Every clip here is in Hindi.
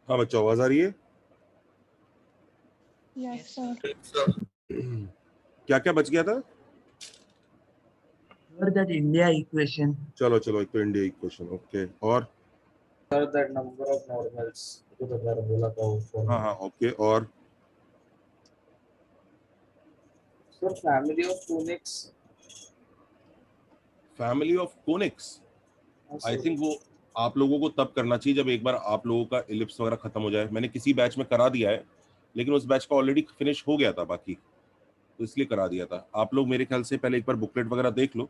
हाँ बच्चों, आवाज आ रही है? Yes sir. क्या क्या बच गया था? Sir, that India equation. चलो चलो, एक तो इंडिया इक्वेशन, ओके, और Sir, that number of normals to the parabola curve. हाँ हाँ ओके, और Sir, family of conics. Family of conics. I think वो आप लोगों को तब करना चाहिए जब एक बार आप लोगों का इलिप्स वगैरह खत्म हो जाए। मैंने किसी बैच में करा दिया है, लेकिन उस बैच का ऑलरेडी फिनिश हो गया था बाकी, तो इसलिए करा दिया था। आप लोग मेरे ख्याल से पहले एक बार बुकलेट वगैरह देख लो,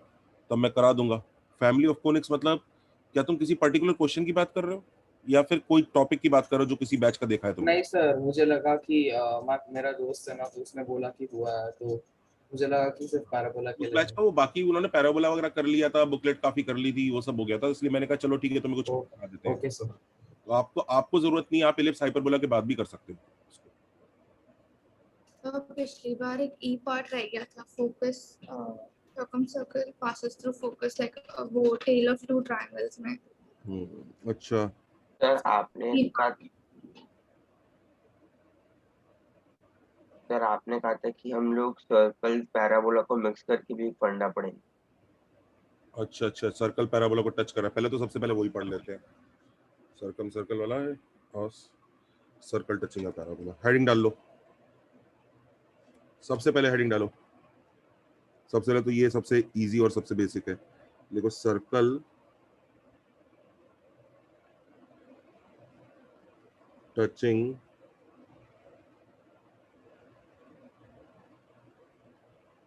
तब मैं करा दूंगा। फैमिली ऑफ कोनिक्स मतलब क्या तुम किसी पर्टिकुलर क्वेश्चन की बात कर रहे हो, या फिर कोई टॉपिक की बात कर रहे हो जो किसी बैच का देखा है तुमने? नहीं सर, मुझे लगा कि मेरा दोस्त है ना, तो उसने बोला कि हुआ है, तो मुझे लगा कि सिर्फ पैराबोला के उस लिए बैच का वो बाकी उन्होंने पैराबोला वगैरह कर लिया था, बुकलेट काफी कर ली थी, वो सब हो गया था, इसलिए मैंने कहा चलो ठीक है तुम्हें कुछ करा देते हैं। Okay sir. तो आपको आपको जरूरत नहीं है, आप इलिप्स हाइपरबोला के बाद भी कर सकते हो। तो पिछली बार एक ई पार्ट रह गया था, focus circum passes through focus like वो टेल ऑफ टू ट्रायंगल्स में। अच्छा, सर आपने कहा था कि हम लोग सर्कल पैराबोला को मिक्स करके भी पढ़ना पड़ेगा। अच्छा अच्छा, सर्कल पैराबोला को टच कर रहा है, पहले तो सबसे पहले वही पढ़ लेते हैं। सर्कम सर्कल वाला है और सर्कल टचिंग पैराबोला। हेडिंग डाल लो, सबसे पहले हेडिंग डालो। सबसे पहले तो ये सबसे इजी और सबसे बेसिक है, देखो सर्कल टचिंग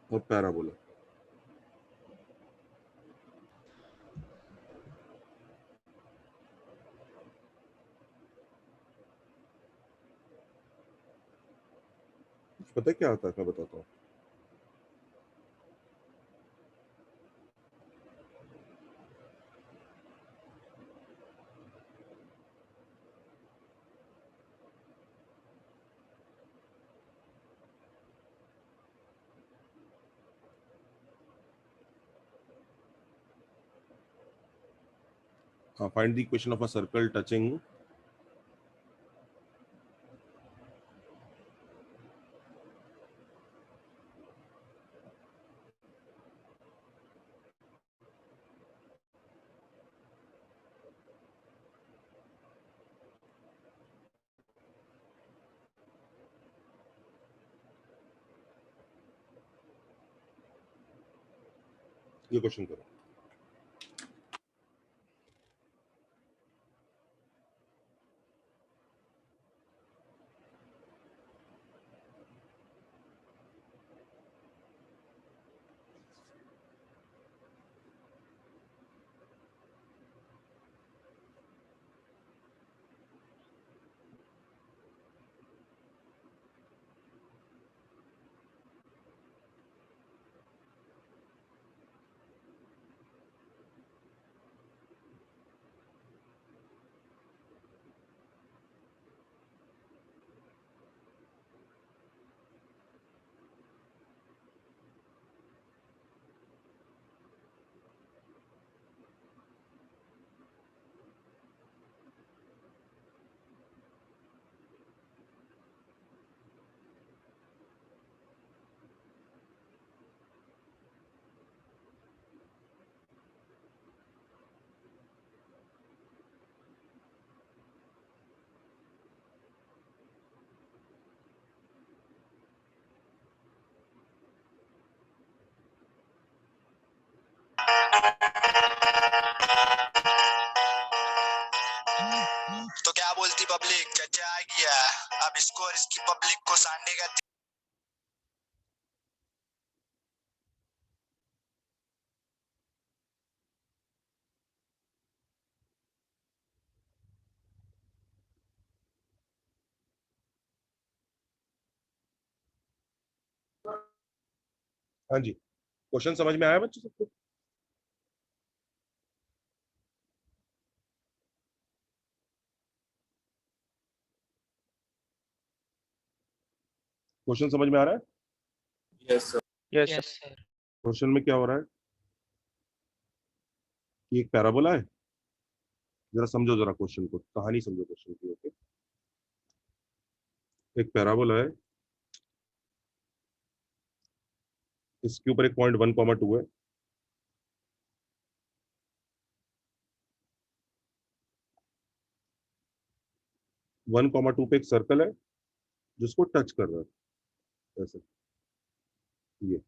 और पैराबोला। पता है क्या आता है, मैं बताता हूँ। हाँ, find the equation of a circle touching ये क्वेश्चन करो। तो क्या बोलती पब्लिक, चचा आ गया। अब इसको और इसकी पब्लिक को सांडे का। हाँ जी, क्वेश्चन समझ में आया बच्चों सबको? क्वेश्चन समझ में आ रहा है? Yes sir. Yes sir. Question में क्या हो रहा है कि एक पैराबोला है, जरा समझो, जरा क्वेश्चन को, कहानी समझो क्वेश्चन की। ओके, एक पैराबोला है, इसके ऊपर एक पॉइंट 1,2 है, वन कॉमा टू पे एक सर्कल है जिसको टच कर रहा है ऐसे, ये,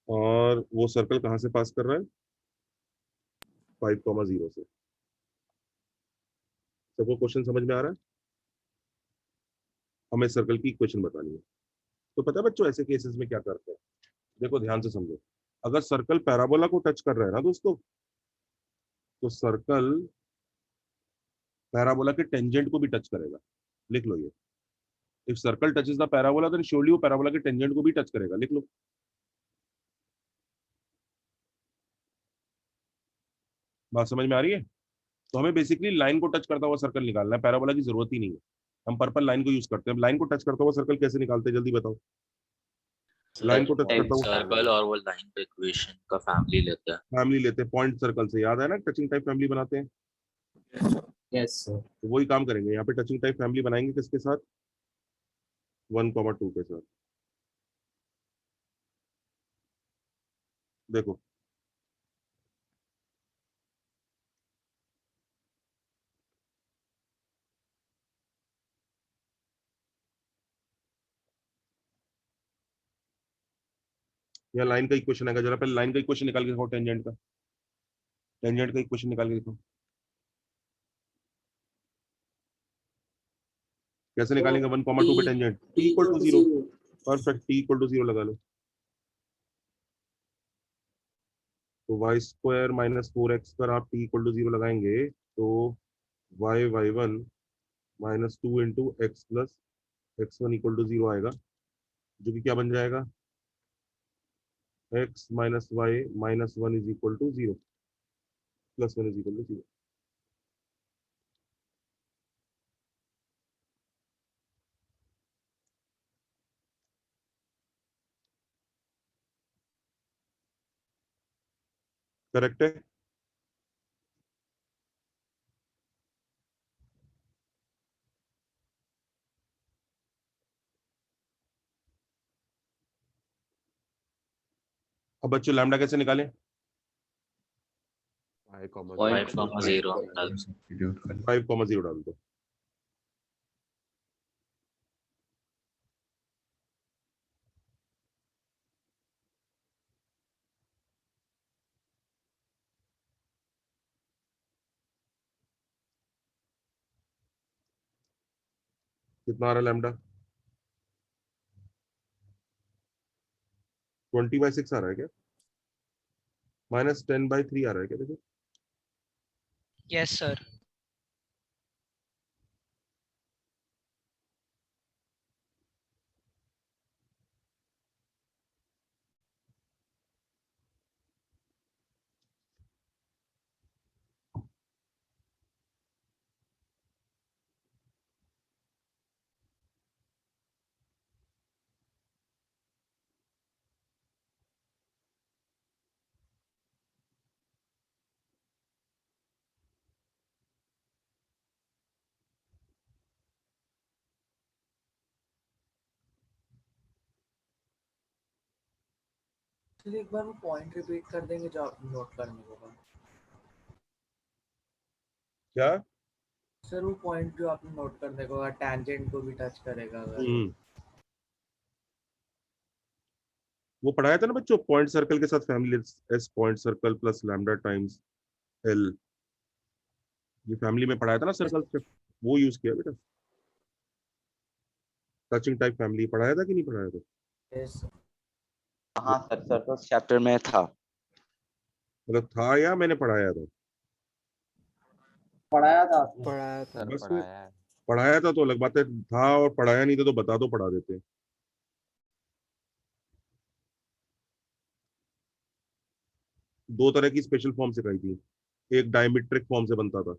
और वो सर्कल कहाँ से पास कर रहा है, 5,0 से। सबको क्वेश्चन समझ में आ रहा है? हमें सर्कल की इक्वेशन बतानी है। तो पता है बच्चों ऐसे केसेस में क्या करते हैं, देखो ध्यान से समझो। अगर सर्कल पैराबोला को टच कर रहा है ना दोस्तों, तो सर्कल पैराबोला के टेंजेंट को भी टच करेगा। लिख लो ये, if circle touches the parabola then surely वो पैराबोला के टेंजेंट को भी टच करेगा। लिख लो, बात समझ में आ रही है? तो हमें बेसिकली लाइन को टच करता हुआ सर्कल निकालना है, पैराबोला की जरूरत ही नहीं है। हम पर्पल लाइन को यूज करते हैं। लाइन को टच करता हुआ सर्कल कैसे निकालते हैं, जल्दी बताओ। लाइन को टच करता हुआ सर्कल और वो लाइन पे इक्वेशन का फैमिली लेते हैं। फैमिली लेते हैं, पॉइंट सर्कल से, याद है ना, टचिंग टाइप फैमिली बनाते हैं। Yes sir. तो वही काम करेंगे यहाँ पे, टचिंग टाइप फैमिली बनाएंगे किसके साथ, 1,2 के साथ। देखो यहाँ लाइन का इक्वेशन आएगा, जरा पहले लाइन का इक्वेशन निकाल के देखो, टेंजेंट का, टेंजेंट का इक्वेशन निकाल के देखो कैसे निकालेंगे। 1,2 पे tangent, t equal to 0। Perfect, t equal to 0 लगा लो। तो y² माइनस 4x पर आप t इक्वल टू 0 लगाएंगे तो y1 minus 2 into x plus x1 equal to 0 आएगा, जो कि क्या बन जाएगा, x minus y minus 1 is equal to 0, plus 1 is equal to 0। Correct है? अब बच्चों लैम्डा कैसे निकालें, 5,0 5,0 डाल दो। कितना आ रहा है लैम्डा, 20/6 आ रहा है क्या, -10/3 आ रहा है क्या, देखो। Yes sir. चलिए एक बार वो पॉइंट रिपीट कर देंगे जो आप नोट करने को कहा। क्या? सर वो पॉइंट जो आपने नोट करने को कहा, टैंजेंट को भी टच करेगा अगर। वो पढ़ाया था ना बच्चों, पॉइंट सर्कल के साथ family, S point circle plus lambda times L, ये फैमिली में पढ़ाया था ना सर्कल से, वो यूज किया बेटा। टचिंग टाइप फैमिली पढ़ाया था कि नहीं पढ़ाया था? Yes sir. हाँ सर, सर तो चैप्टर में था। मतलब था या मैंने पढ़ाया था? पढ़ाया था आपने? पढ़ाया था। बस पढ़ाया था तो अलग बात है, था और पढ़ाया नहीं था तो बता दो, पढ़ा देते। दो तरह की स्पेशल फॉर्म सिखाई थी, एक डायमेट्रिक फॉर्म से बनता था,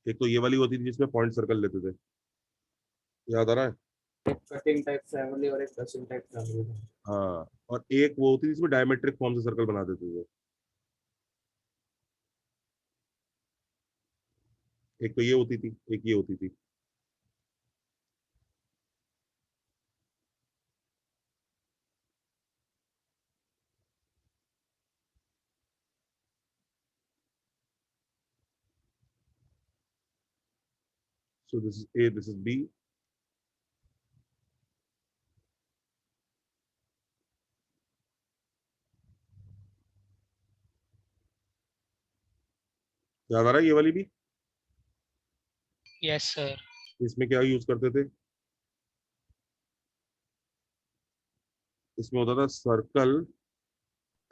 एक तो ये वाली होती थी जिसमें पॉइंट सर्कल लेते थे, याद आ रहा है? एक कटिंग टाइप फैमिली और एक टचिंग टाइप फैमिली। हाँ, और एक वो होती थी जिसमें डायमेट्रिक फॉर्म से सर्कल बना देते थे। एक तो ये होती थी, एक ये होती थी। So this is A, this is B. याद आ रहा है ये वाली भी? Yes, sir. इसमें क्या यूज करते थे? इसमें होता था circle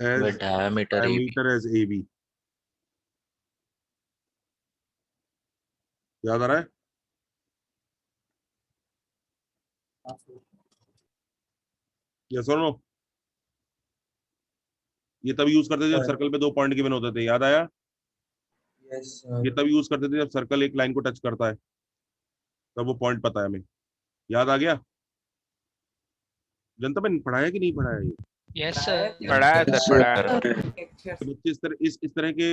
with as diameter AB. Diameter as A B. याद आ रहा है? यस और नो? ये तब यूज करते थे जब सर्कल पे 2 पॉइंट गिवन होते थे। याद आया? यस ये तब यूज करते थे जब सर्कल एक लाइन को टच करता है, तब वो पॉइंट पता है हमें। याद आ गया? जनता में पढ़ाया कि नहीं पढ़ाया ये? Yes, sir. पढ़ा है सर, पढ़ा है। तो बच्चे इस तरह के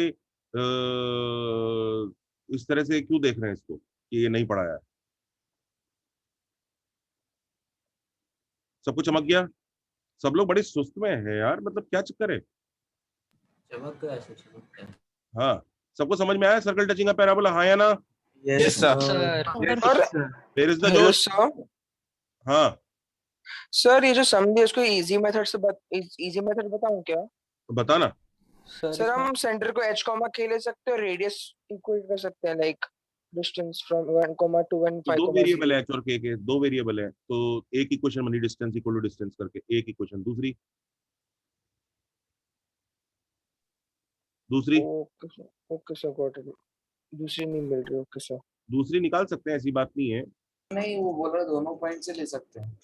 इस तरह से क्यों देख रहे हैं इसको कि ये नहीं पढ़ाया है? सबको चमक गया? सब लोग बड़े सुस्त में है यार, मतलब क्या चक्कर है? चमक गया ऐसे चमक गया। हाँ, सबको समझ में आया सर्कल टचिंग का पैराबोला? हाँ या ना? Yes sir. Sir. सर। फिर इज द हेलो जो सर। हाँ सर ये जो समझे उसको इजी मेथड से इजी मेथड बताऊं क्या? तो बता ना। सर हम सेंटर को h कॉमा k ले सकते हैं, रेडियस इक्वेट कर सकते हैं, like distance from 1 comma 2 and तो 5 दो कॉमा वेरिएबल 0। है एच और के, दो वेरिएबल है, तो एक इक्वेशन बनी डिस्टेंस इक्वल टू डिस्टेंस करके, एक इक्वेशन। दूसरी दूसरी ओके सर, गॉट इट। दूसरी नहीं मिल रही। Okay sir. दूसरी निकाल सकते हैं, ऐसी बात नहीं है। नहीं, वो बोल रहा है दोनों पॉइंट से ले सकते हैं।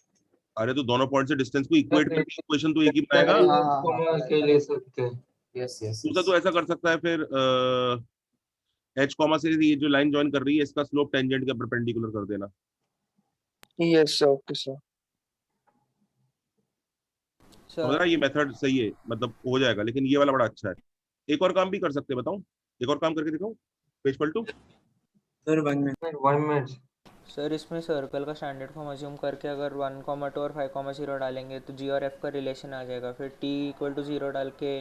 अरे तो दोनों पॉइंट से डिस्टेंस को इक्वेट करके इक्वेशन तो एक ही बनाएगा। के ले सकते हैं। यस यस दूसरा तो ऐसा कर सकता है फिर एच कॉमा से ये जो लाइन ज्वाइन कर रही है इसका स्लोप टेंजेंट के परपेंडिकुलर कर देना। Yes sir. Okay sir. समझ रहा? ये मेथड सही है, मतलब हो जाएगा, लेकिन ये वाला बड़ा अच्छा है। एक और काम भी कर सकते हैं, बताऊं? एक और काम करके दिखाऊं? Page Paltu. Sir 1 minute. Sir इसमें सर्कल का स्टैंडर्ड फॉर्म अज्यूम करके अगर 1,2 और 5,0 डालेंगे तो जी और एफ का रिलेशन आ जाएगा, फिर टी इक्वल टू 0 डाल के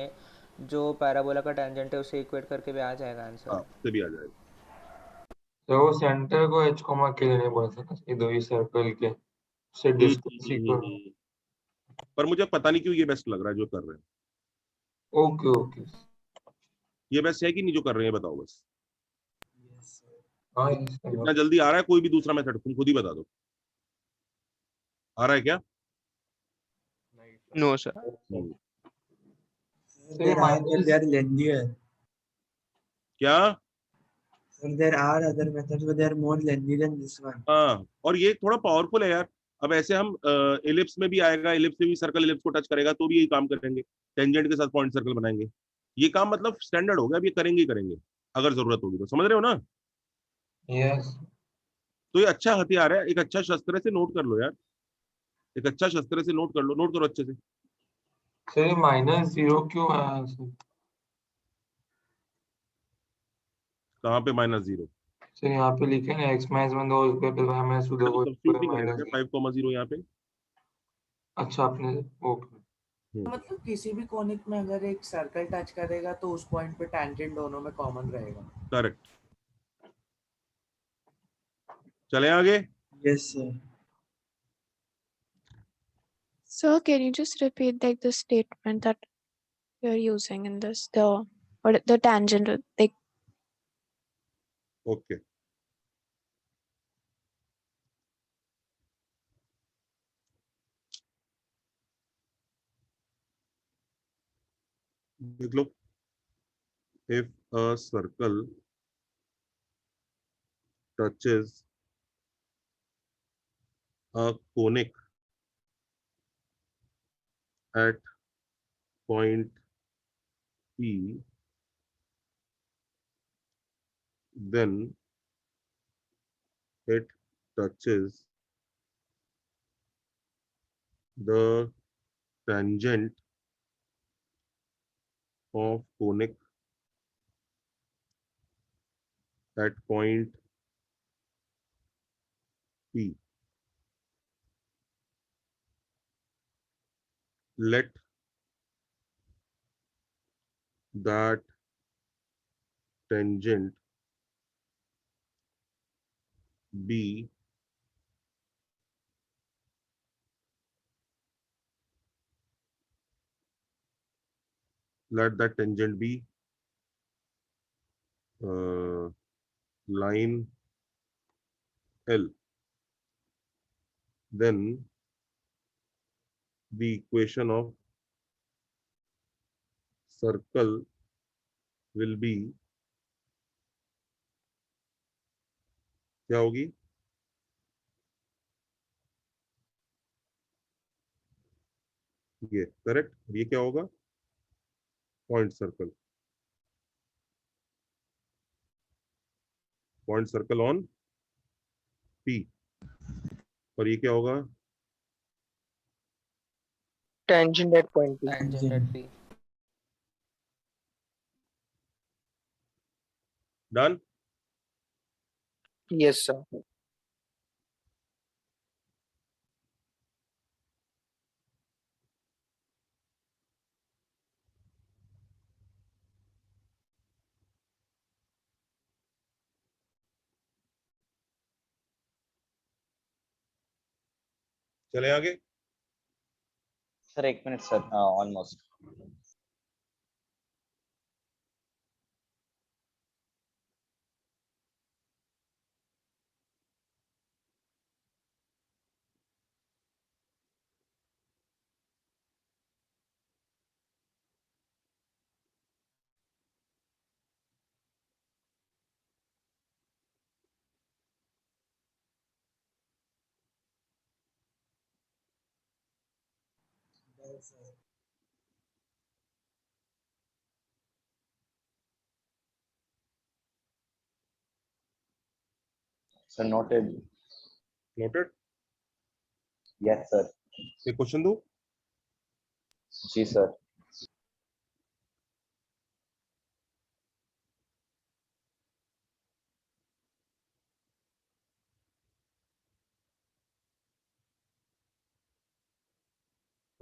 जो पैराबोला का टेंजेंट है उसे इक्वेट करके भी आ जाएगा आंसर। हाँ, उससे भी आ जाएगा। तो वो सेंटर को h कॉमा के लेने पड़ सकता है, दो ही सर्कल के से डिस्टेंस इक्वल। पर मुझे पता नहीं क्यों ये बेस्ट लग रहा है जो कर रहे हैं। Okay okay. ये बेस्ट है कि नहीं जो कर रहे हैं, बताओ बस। हाँ इतना जल्दी आ रहा है कोई भी दूसरा मेथड? तुम खुद ही बता दो, आ रहा है क्या? No sir. they are lengthier. क्या? Sir, there are other methods, but they are more lengthy than this one. हाँ, और ये थोड़ा पावरफुल है यार। अब ऐसे हम एलिप्स में भी आएगा, एलिप्स में भी सर्कल एलिप्स को टच करेगा तो भी यही काम करेंगे, टेंजेंट के साथ पॉइंट सर्कल बनाएंगे। ये काम मतलब स्टैंडर्ड हो गया, अब ये करेंगे ही करेंगे अगर जरूरत होगी तो। समझ रहे हो ना? Yes. तो ये अच्छा हथियार है, एक अच्छा शस्त्र से नोट कर लो यार, एक अच्छा शस्त्र से नोट कर लो, नोट करो अच्छे से। सर ये -0 क्यों आया सर? कहाँ पे -0? सर यहाँ पे लिखे ना x -1 the whole square plus y -2 the whole substitute square नहीं करेगा क्या minus। 5,0 यहाँ पे? अच्छा आपने ओके। मतलब किसी भी कोनिक में अगर एक सर्कल टच करेगा तो उस पॉइंट पे टैंजेंट दोनों में कॉमन रहेगा। करेक्ट। चले आगे। Yes sir. Sir, can you just repeat like the statement that you're using in this, the tangent, like okay. देख लो, if a circle touches a conic at point P, then it touches the tangent of conic at point P. Let that tangent be line L. Then the equation of circle will be क्या होगी? ये करेक्ट. ये क्या होगा? Point circle. Point circle on P. और ये क्या होगा? Tangent at point P. Tangent at P. Done? Yes, sir. चले आगे. Sir 1 minute sir, almost. Sir noted. Noted. Yes sir. एक क्वेश्चन दो. जी sir.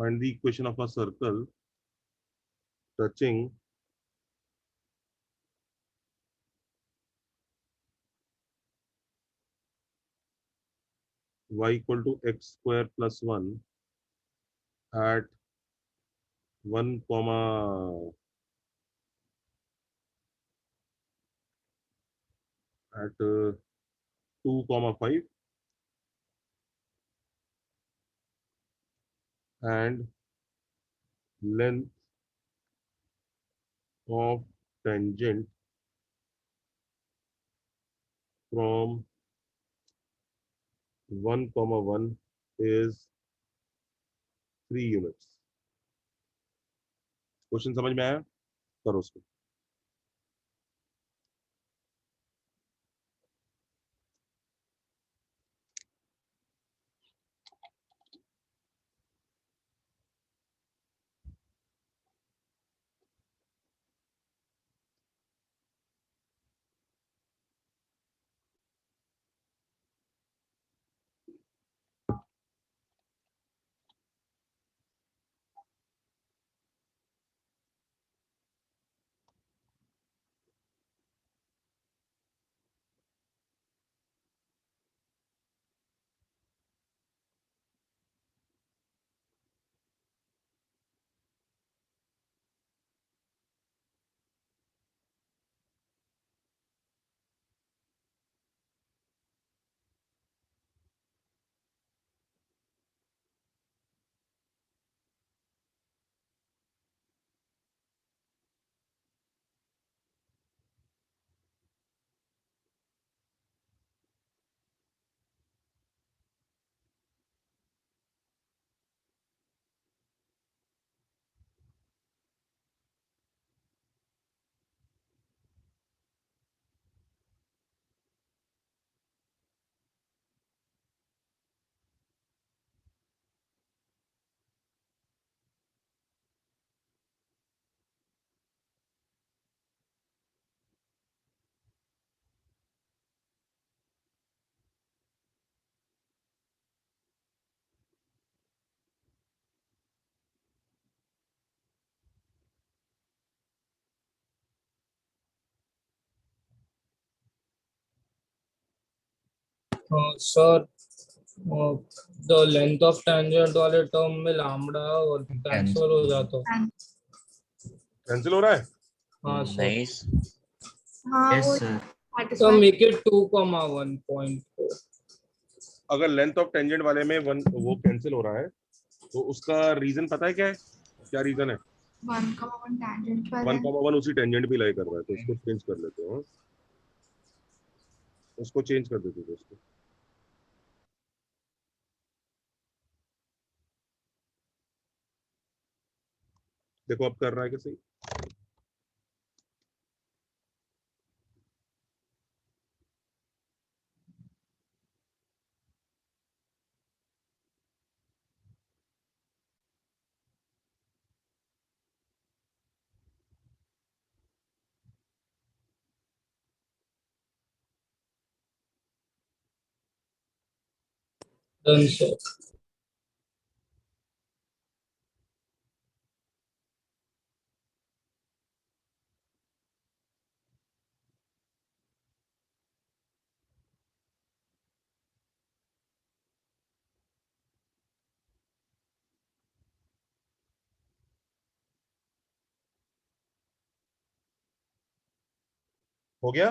Find the equation of a circle touching y equal to x square plus 1 at 1 comma at 2 comma 5 and length of tangent from 1 comma 1 is 3 units. Question समझ में आया? करो उसको. Sir the length of tangent वाले टर्म में लैम्बडा और कैंसिल हो जाता है। कैंसिल हो रहा है? हाँ सर। Nice. हाँ Yes, वो sir. तो मेक इट 2,1.4। अगर लेंथ ऑफ टेंजेंट वाले में वन वो कैंसिल हो रहा है तो उसका रीजन पता है क्या है? क्या रीजन है? 1,1 tangent पर 1,1 उसी टेंजेंट भी लाई कर रहा है, तो उसको चेंज कर लेते हो। उसको चेंज कर देते हो उसको। देखो अब कर रहा है कि सही? Done sir. हो गया?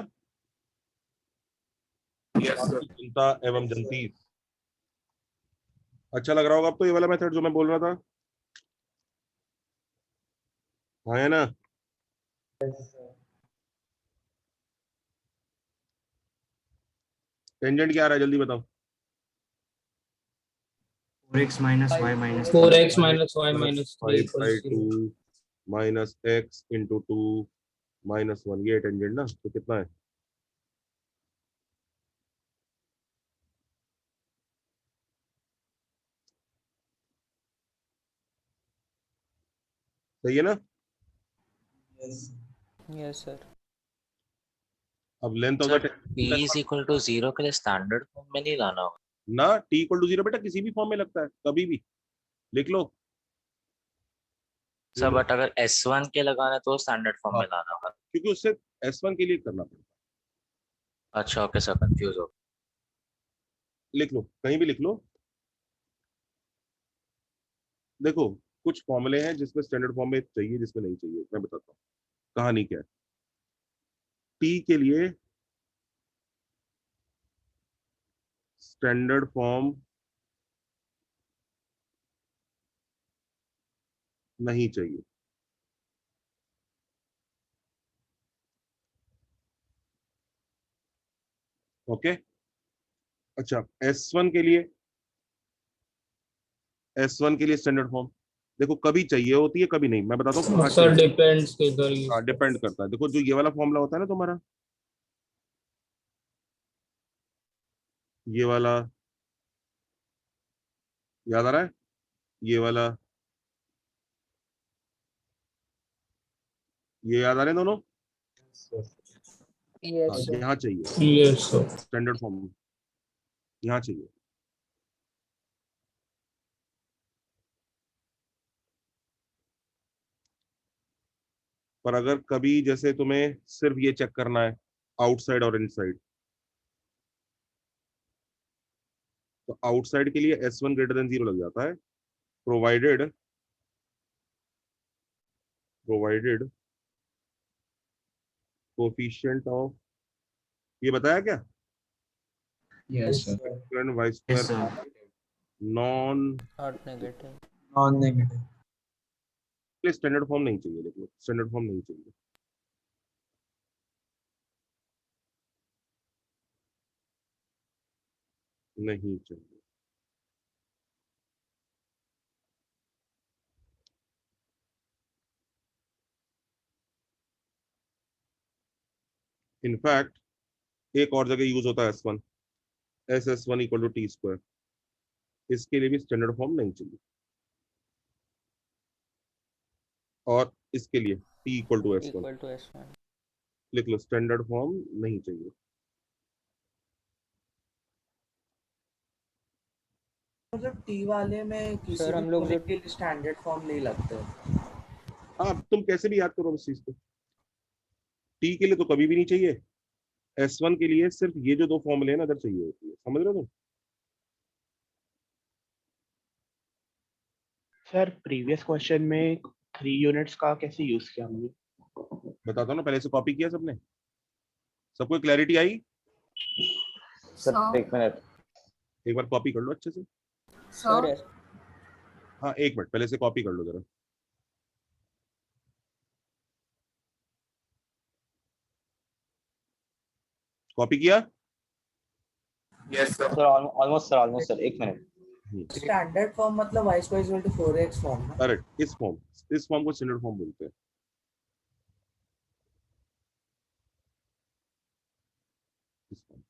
आपकी चिंता एवं जंतीस अच्छा लग रहा होगा अब तो ये वाला मेथड जो मैं बोल रहा था। हाँ है ना? टेंजेंट क्या आ रहा है जल्दी बताओ? 4x minus y minus 4x minus y minus 3 5 equals by 0। 2 minus x into 2 minus 1, ये टेंजेंट ना, तो कितना है? सही है ना? Yes sir. अब length of sir the t is equal to 0 के लिए स्टैंडर्ड फॉर्म में नहीं लाना होगा ना, t इक्वल टू 0 बेटा किसी भी फॉर्म में लगता है, कभी भी लिख लो। सर, बट अगर S1 के लगाना है तो स्टैंडर्ड फॉर्म हाँ, में लाना होगा। क्योंकि उससे S1 के लिए करना पड़ता अच्छा ओके सर, कंफ्यूज हो। है। लिख लो, कहीं भी लिख लो। देखो कुछ फॉर्मूले हैं जिसमें स्टैंडर्ड फॉर्म में चाहिए, जिसमें नहीं चाहिए। मैं बताता हूँ कहानी क्या है। टी के लिए स्टैंडर्ड फॉर्म नहीं चाहिए। ओके अच्छा, S1 के लिए, S1 के लिए स्टैंडर्ड फॉर्म देखो कभी चाहिए होती है कभी नहीं। मैं बताता हूँ कहाँ सर चाहिए। डिपेंड्स किधर यूज हाँ डिपेंड करता है। देखो जो ये वाला फॉर्मूला होता है ना तुम्हारा, ये वाला याद आ रहा है? ये वाला, ये याद आ रहे हैं दोनों? यस हाँ, सर। यहाँ चाहिए यस सर। स्टैंडर्ड फॉर्म, यहाँ चाहिए। पर अगर कभी जैसे तुम्हें सिर्फ ये चेक करना है आउटसाइड और इनसाइड, तो आउटसाइड के लिए S1 ग्रेटर देन 0 लग जाता है, प्रोवाइडेड कोफिशिएंट ऑफ, ये बताया क्या? Yes sir. Square y Yes, square sir. Non not negative. Non negative. Standard form नहीं चाहिए। देखो स्टैंडर्ड फॉर्म नहीं चाहिए। नहीं चाहिए। इनफैक्ट एक और जगह यूज होता है S1, SS1 equal to T square, इसके लिए भी स्टैंडर्ड फॉर्म नहीं चाहिए। और इसके लिए T equal to S1 equal to S1। लिख लो, स्टैंडर्ड फॉर्म नहीं चाहिए। मतलब टी वाले में किसी सर भी हम लोग जो कोने के लिए स्टैंडर्ड फॉर्म नहीं लगते। हाँ तुम कैसे भी याद करो इस चीज को, टी के लिए तो कभी भी नहीं चाहिए, S1 के लिए सिर्फ ये जो दो फॉर्मूले हैं ना इधर चाहिए होती है, समझ रहे हो तुम? सर प्रीवियस क्वेश्चन में 3 यूनिट्स का कैसे यूज किया हमने? बताता हूँ ना, पहले से कॉपी किया सबने? सबको क्लैरिटी आई? सर एक मिनट एक बार कॉपी कर लो अच्छे से। सर हाँ एक मिनट, पहले से कॉपी कर लो जरा। कॉपी किया? Yes sir. Sir almost sir एक मिनट। स्टैंडर्ड फॉर्म मतलब y square equal to 4x form ना? करेक्ट, इस फॉर्म को स्टैंडर्ड फॉर्म बोलते हैं। इस form।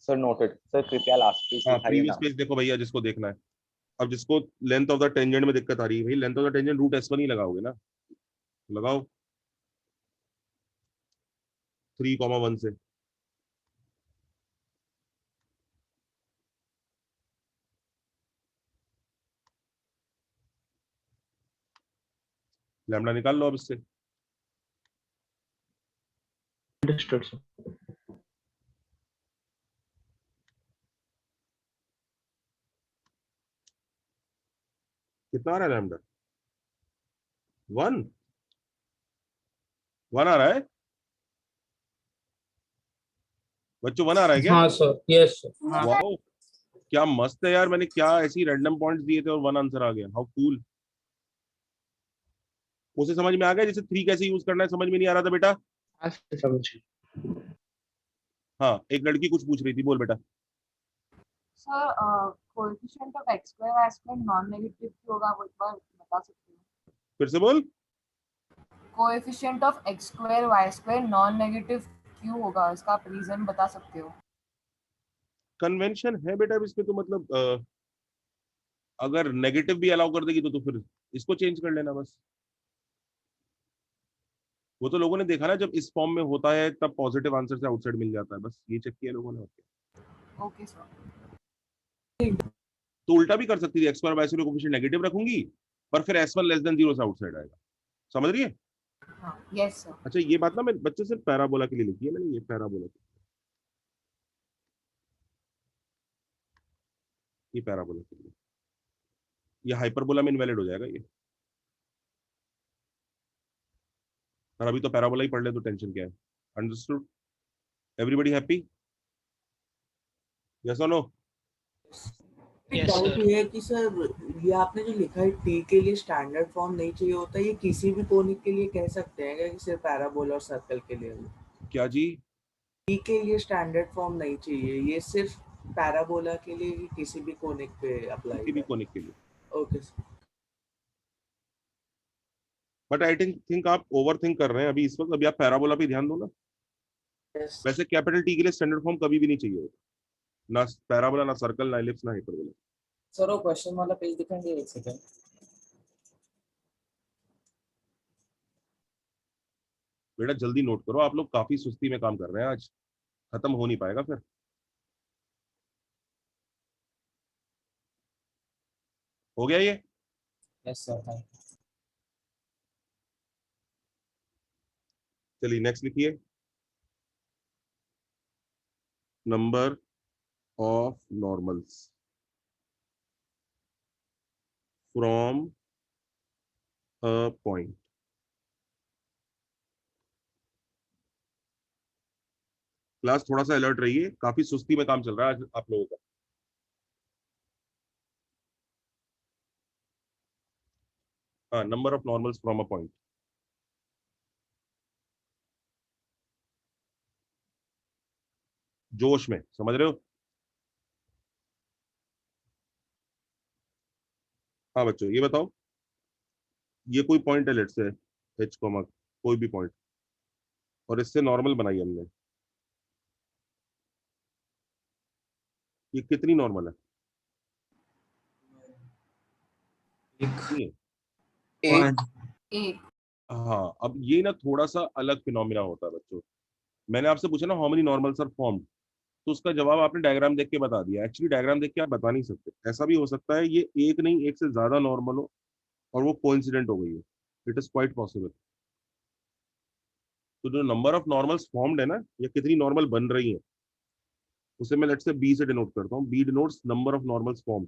Sir noted. सर कृपया लास्ट पेज हाँ दिखाइए प्रीवियस ना। पेज देखो भैया, जिसको देखना है। अब जिसको लेंथ ऑफ द टेंजेंट में दिक्कत आ रही है, भाई length of the tangent root S1 ही लगाओगे ना, लगाओ 3,1 से। लैम्डा निकाल लो अब इससे। Understood sir. कितना आ रहा है लैम्डा? 1 आ रहा है बच्चों, 1 आ रहा है क्या? हाँ सर, यस सर। वाओ, क्या मस्त है यार, मैंने क्या ऐसी रैंडम पॉइंट्स दिए थे और 1 आंसर आ गया, हाउ कूल। उसे समझ में आ गया जैसे 3 कैसे यूज करना है, समझ में नहीं आ रहा था बेटा? समझिए। हाँ एक लड़की कुछ पूछ रही थी, बोल बेटा। Sir coefficient of x square y square non negative क्यों होगा, वो एक बार बता सकते हो? फिर से बोल। Coefficient of x square y square non negative क्यों होगा, इसका आप रीजन बता सकते हो? कन्वेंशन है बेटा इसमें, तो मतलब अगर नेगेटिव भी अलाउ कर देगी तो फिर इसको चेंज कर लेना बस। वो तो लोगों ने देखा ना, जब इस फॉर्म में होता है तब पॉजिटिव आंसर से आउटसाइड मिल जाता है, बस ये चेक किया लोगों ने। Okay sir. तो उल्टा भी कर सकती थी, x square y square coefficient negative रखूंगी पर फिर S1 लेस देन 0 से आउटसाइड आएगा, समझ रही है? हाँ यस सर। अच्छा ये बात ना मैं बच्चे सिर्फ पैराबोला के लिए लिखी है मैंने, ये पैराबोला के, ये पैराबोला के लिए, ये हाइपरबोला में इनवैलिड हो जाएगा ये। और अभी तो पैराबोला ही पढ़ ले तो टेंशन क्या है। अंडरस्टूड? Everybody happy? यस और नो? एक डाउट ये है कि सर ये आपने जो लिखा है टी के लिए स्टैंडर्ड फॉर्म नहीं चाहिए होता, ये किसी भी कोनिक के लिए कह सकते हैं क्या कि सिर्फ पैराबोला और सर्कल के लिए? क्या जी? टी के लिए स्टैंडर्ड फॉर्म नहीं चाहिए, ये सिर्फ पैराबोला के लिए कि किसी भी कोनिक पे अप्लाई? किसी भी कोनिक के लिए। Okay sir. But I think आप ओवर थिंक कर रहे हैं अभी इस वक्त, अभी आप पैराबोला पे ध्यान दो ना। वैसे कैपिटल टी के लिए स्टैंडर्ड फॉर्म कभी भी नहीं चाहिए होता, ना पैराबोला, ना सर्कल, ना एलिप्स, ना हाइपरबोला। सर वो क्वेश्चन वाला पेज दिखाएंगे, एक सेकंड। बेटा जल्दी नोट करो, आप लोग काफी सुस्ती में काम कर रहे हैं आज, खत्म हो नहीं पाएगा फिर। हो गया ये? Yes sir thank you. चलिए नेक्स्ट लिखिए, number of normals from a point. Class थोड़ा सा अलर्ट रहिए, काफी सुस्ती में काम चल रहा है आज आप लोगों का। हाँ, number of normals from a point. जोश में, समझ रहे हो? हाँ बच्चों ये बताओ, ये कोई पॉइंट है, लेट से h, कोई भी पॉइंट, और इससे नॉर्मल बनाई हमने, ये कितनी नॉर्मल है? एक। हाँ अब ये ना थोड़ा सा अलग फिनोमिना होता है बच्चों। मैंने आपसे पूछा ना how many normals are formed, तो उसका जवाब आपने डायग्राम देख के बता दिया। एक्चुअली डायग्राम देख के आप बता नहीं सकते, ऐसा भी हो सकता है ये एक नहीं एक से ज्यादा नॉर्मल हो और वो कोइंसिडेंट हो गई हो, इट इज क्वाइट पॉसिबल। तो जो नंबर ऑफ नॉर्मल्स फॉर्म्ड है ना, या कितनी नॉर्मल बन रही है, उसे मैं लेट्स से बी से डिनोट करता हूँ। B denotes number of normals form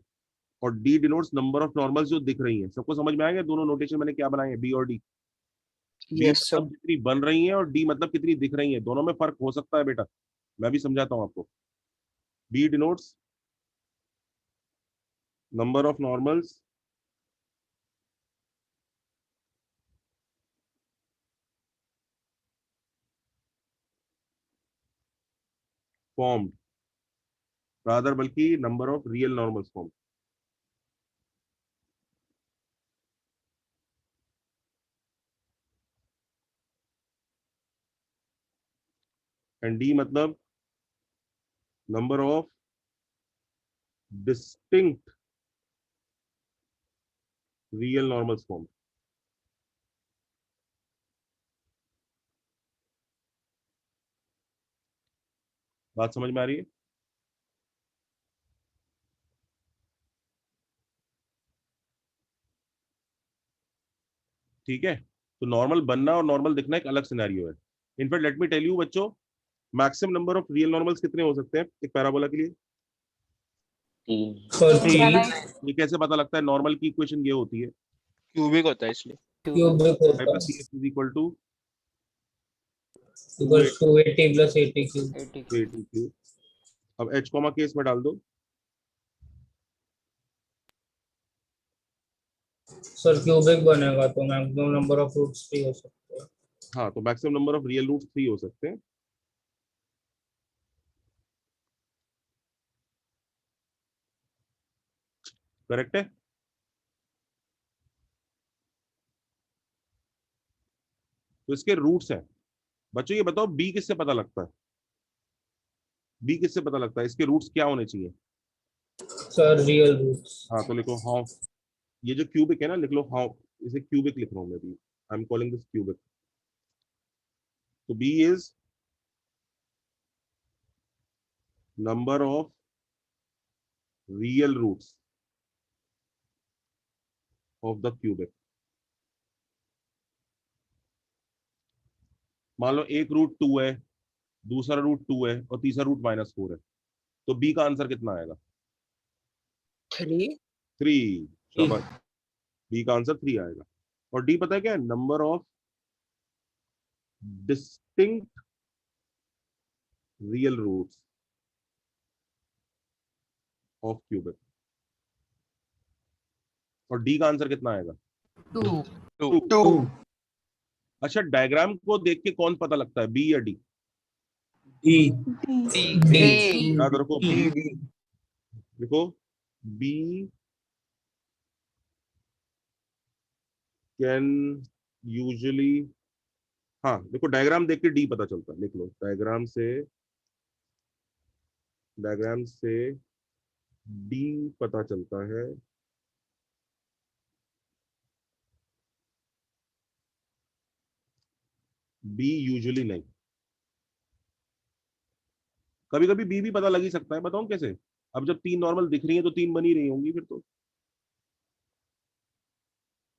और d denotes number of normals जो दिख रही हैं। सबको समझ में आएगा दोनों नोटेशन मैंने क्या बनाए हैं, बी और डी? B yes sir. मतलब कितनी बन रही हैं और डी मतलब कितनी दिख रही हैं, दोनों में फर्क हो सकता है बेटा, मैं भी समझाता हूँ आपको। B denotes number of normals formed rather बल्कि number of real normals form. And d मतलब number of distinct real normals form. बात समझ में आ रही है? ठीक है, तो नॉर्मल बनना और नॉर्मल दिखना एक अलग सिनेरियो है। In fact let me tell you बच्चों, maximum number of real normals कितने हो सकते हैं एक पैराबोला के लिए? 3। ये कैसे पता लगता है? नॉर्मल की इक्वेशन ये होती है क्यूबिक होता है इसलिए। क्यूबिक y होता plus है cx is equal to equals to 80 plus 80 cube. 80 cube. अब h कॉमा के इसमें डाल दो। सर क्यूबिक बनेगा तो मैक्सिमम नंबर ऑफ रूट्स भी हो सकते हैं। हाँ, तो maximum number of real roots 3 हो सकते हैं। करेक्ट है? तो इसके रूट्स हैं। बच्चों ये बताओ b किससे पता लगता है? b किससे पता लगता है? इसके रूट्स क्या होने चाहिए? Sir real roots. हाँ, तो लिखो हाउ। ये जो क्यूबिक है ना, लिख लो हाउ। इसे क्यूबिक लिख रहा हूँ मैं भी, I am calling this cubic. तो b is number of real roots of the cubic. मान लो एक रूट 2 है, दूसरा रूट 2 है और तीसरा रूट -4 है, तो b का आंसर कितना आएगा? 3। 3। शाबाश, b का आंसर 3 आएगा। और d पता है क्या है? Number of distinct real roots of cubic. और d का आंसर कितना आएगा? 2। 2। अच्छा, डायग्राम को देख के कौन पता लगता है, बी या डी? याद रखो बी। देखो बी कैन यूजुअली, हाँ देखो डायग्राम देख के डी पता चलता है। लिख लो डायग्राम से डी पता चलता है। बी यूजुअली नहीं। कभी कभी बी भी पता लग ही सकता है, बताऊं कैसे? अब जब 3 नॉर्मल दिख रही है तो 3 बन ही रही होंगी फिर तो।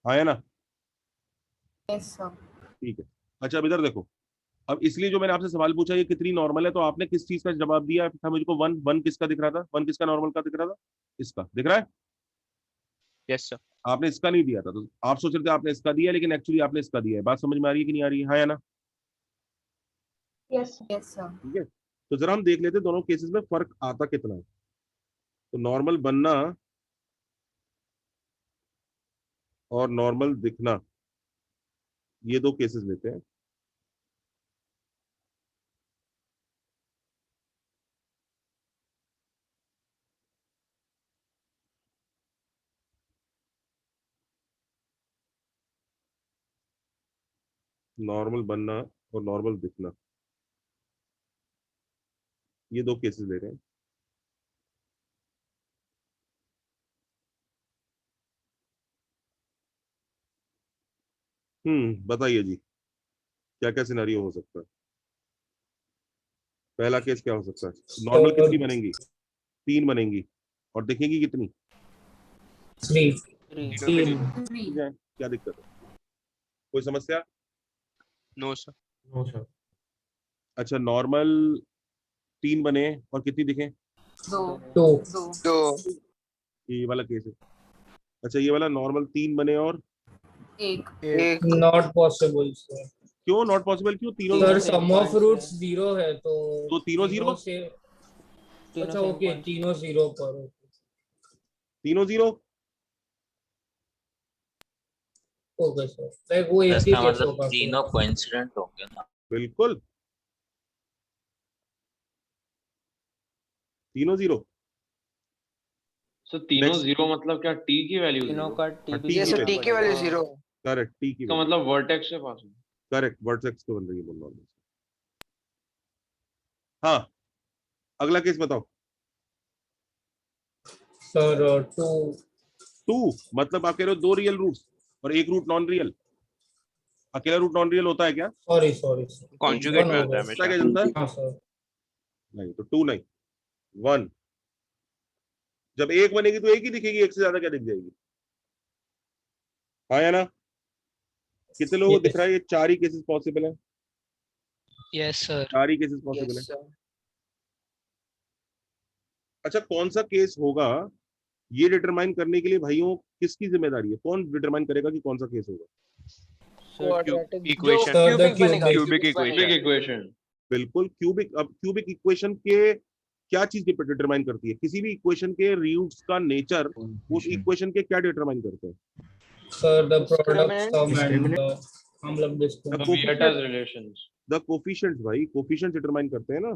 हाँ, है ना? Yes sir. ठीक है। अच्छा, अब इधर देखो। अब इसलिए जो मैंने आपसे सवाल पूछा ये कितनी नॉर्मल है, तो आपने किस चीज का जवाब दिया था मुझको? 1। 1 किसका दिख रहा था? 1 किसका नॉर्मल का दिख रहा था? इसका दिख रहा है। Yes sir. आपने इसका नहीं दिया था, तो आप सोच रहे थे आपने इसका दिया, लेकिन एक्चुअली आपने इसका दिया है। बात समझ में आ रही है कि नहीं आ रही है? हाँ या ना? Yes yes sir. ठीक है, तो जरा हम देख लेते हैं दोनों केसेस में फर्क आता कितना है। तो नॉर्मल बनना और नॉर्मल दिखना, ये 2 केसेस लेते हैं। नॉर्मल बनना और नॉर्मल दिखना, ये 2 केसेस ले रहे हैं। बताइए जी, क्या क्या सिनेरियो हो सकता है? पहला केस क्या हो सकता है? नॉर्मल कितनी बनेंगी? 3 बनेंगी और दिखेंगी कितनी? 3 क्या दिक्कत है? कोई समस्या? No sir. No sir. अच्छा, नॉर्मल 3 बने और कितनी दिखे? 2 ये वाला केस है। अच्छा, ये वाला नॉर्मल 3 बने और 1 नॉट पॉसिबल सर। क्यों नॉट पॉसिबल? क्यों? तीनों सर सम ऑफ रूट्स 0 है तो तीनों 0 से। अच्छा ओके, तीनों 0 पर। तीनों 0 ओके सर, लाइक वो एक ही इसका केस मतलब होगा फिर। तीनों कोइंसिडेंट होंगे ना? बिल्कुल, तीनों 0। सो तीनों Next. 0 मतलब क्या टी की वैल्यू तीनों 0? का टी टी ये की सर टी की वैल्यू 0 करेक्ट, टी की इसका मतलब वर्टेक्स से पास है। करेक्ट, वर्टेक्स को बन रही है नॉर्मल। हाँ, अगला केस बताओ। सर 2 मतलब आप कह रहे हो 2 रियल रूट्स और 1 रूट नॉन रियल। अकेला रूट नॉन रियल होता है क्या? सॉरी कॉन्जुगेट में होता है क्या हमेशा। जनता है? हाँ सर। नहीं, तो 2 नहीं, 1। जब 1 बनेगी तो 1 ही दिखेगी, 1 से ज्यादा क्या दिख जाएगी? हाँ या ना? कितने लोगों को दिख रहा है? ये 4 ही केसेस पॉसिबल है। Yes sir. 4 ही केसेस पॉसिबल है। यस सर अच्छा, कौन सा केस होगा ये डिटरमाइन करने के लिए भाइयों किसकी जिम्मेदारी है? कौन डिटरमाइन करेगा कि कौन सा केस होगा? क्वाड्रेटिक जो इक्वेशन। क्यूबिक बनेगा क्यूबिक इक्वेशन। इक्वेशन। बिल्कुल क्यूबिक। अब क्यूबिक इक्वेशन के क्या चीज डिटरमाइन करती है? किसी भी इक्वेशन के रूट्स का नेचर उस इक्वेशन के क्या डिटरमाइन करते हैं? Sir the product Discriminant. Sum and हम लोग वियर्टास रिलेशंस। द कोफिशिएंट्स भाई, कोफिशिएंट्स डिटरमाइन करते हैं ना।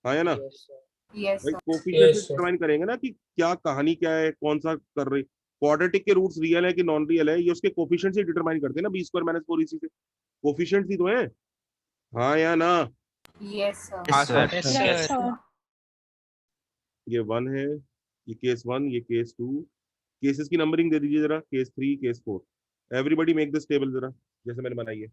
हाँ या ना? यस भाई सर कोफिशिएंट्स डिटरमाइन करेंगे ना कि क्या कहानी क्या है, कौन सा कर रही। क्वाड्रेटिक के रूट्स रियल है कि नॉन रियल है, ये उसके कोफिशिएंट्स ही डिटरमाइन करते हैं ना। b² - 4ac से कोफिशिएंट्स ही तो है। हाँ या ना? यस सर हाँ सर। Yes sir. ये 1 है, ये केस 1, ये केस 2। केसेस की नंबरिंग दे दीजिए जरा। Case 3, case 4। Everybody make this table जरा, जैसे मैंने बनाई है।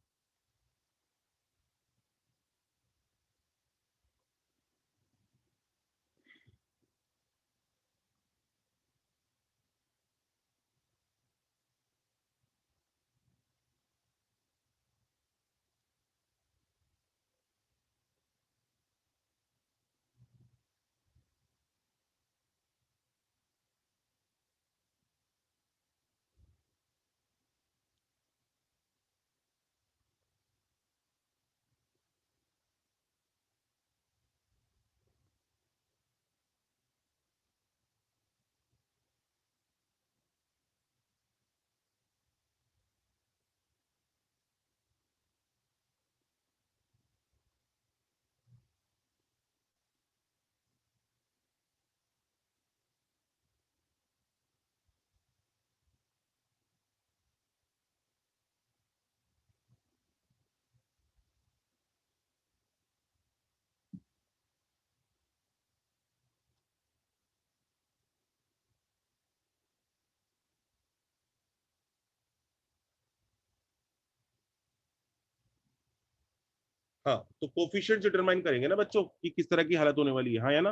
हाँ, तो कोफिशिएंट डिटरमाइन करेंगे ना बच्चों कि किस तरह की हालत होने वाली है। हाँ या ना?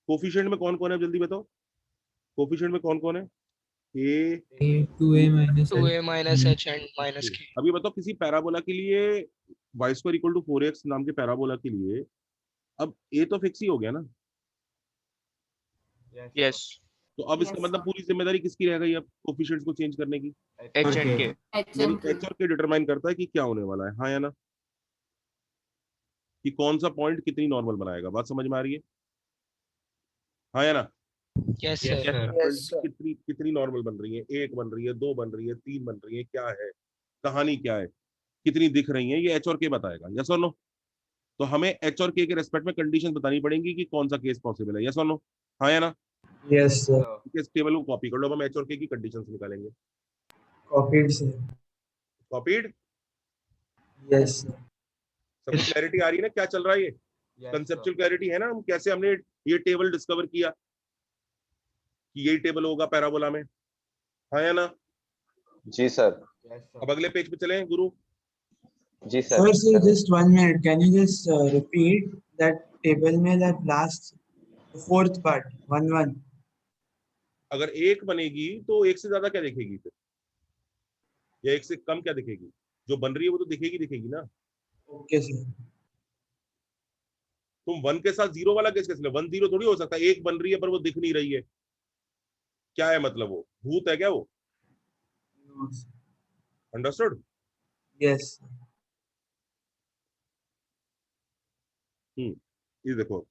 कोफिशिएंट में कौन कौन है, जल्दी बताओ। कोफिशिएंट में कौन कौन है? ए 2a minus h and minus k. अभी बताओ, किसी पैराबोला के लिए y² = 4x नाम के पैराबोला के लिए अब a तो फिक्स ही हो गया ना। यस। तो अब इसका मतलब पूरी जिम्मेदारी किसकी रह गई अब कोफिशिएंट्स को चेंज करने की? एच एंड के। यानी h और k डिटरमाइन करता है कि क्या होने वाला है। हाँ या ना? कि कौन सा पॉइंट कितनी नॉर्मल बनाएगा। बात समझ में आ रही है? हाँ या ना? Yes sir. यस सर कितनी कितनी नॉर्मल बन रही है? 1 बन रही है, 2 बन रही है, 3 बन रही है, क्या है कहानी, क्या है, कितनी दिख रही है, ये h और k बताएगा। यस और नो? तो हमें h और k के रेस्पेक्ट में कंडीशन बतानी पड़ेंगी कि कौन सा केस पॉसिबल है। यस और नो? हाँ या ना? यस सर इस टेबल को कॉपी कर लो, अब हम h और k की कंडीशंस निकालेंगे। Copied sir copied? Yes sir सबको क्लैरिटी आ रही है ना क्या चल रहा है? ये कंसेप्चुअल क्लैरिटी है ना, हम कैसे हमने ये टेबल डिस्कवर किया कि यही टेबल होगा पैराबोला में। हाँ या ना? जी सर। अब अगले पेज पे चलें गुरु। जी sir. Sir, just 1 minute. Can you just repeat that table में that last fourth part 1-1? अगर एक बनेगी तो एक से ज्यादा क्या दिखेगी फिर, या एक से कम क्या दिखेगी? जो बन रही है वो तो दिखेगी ना। Okay sir. तुम 1 के साथ 0 वाला केस कैसे? 1 0 थोड़ी हो सकता है, एक बन रही है पर वो दिख नहीं रही है। क्या है मतलब, वो भूत है क्या वो? No, sir. अंडरस्टूड? Yes. ये देखो,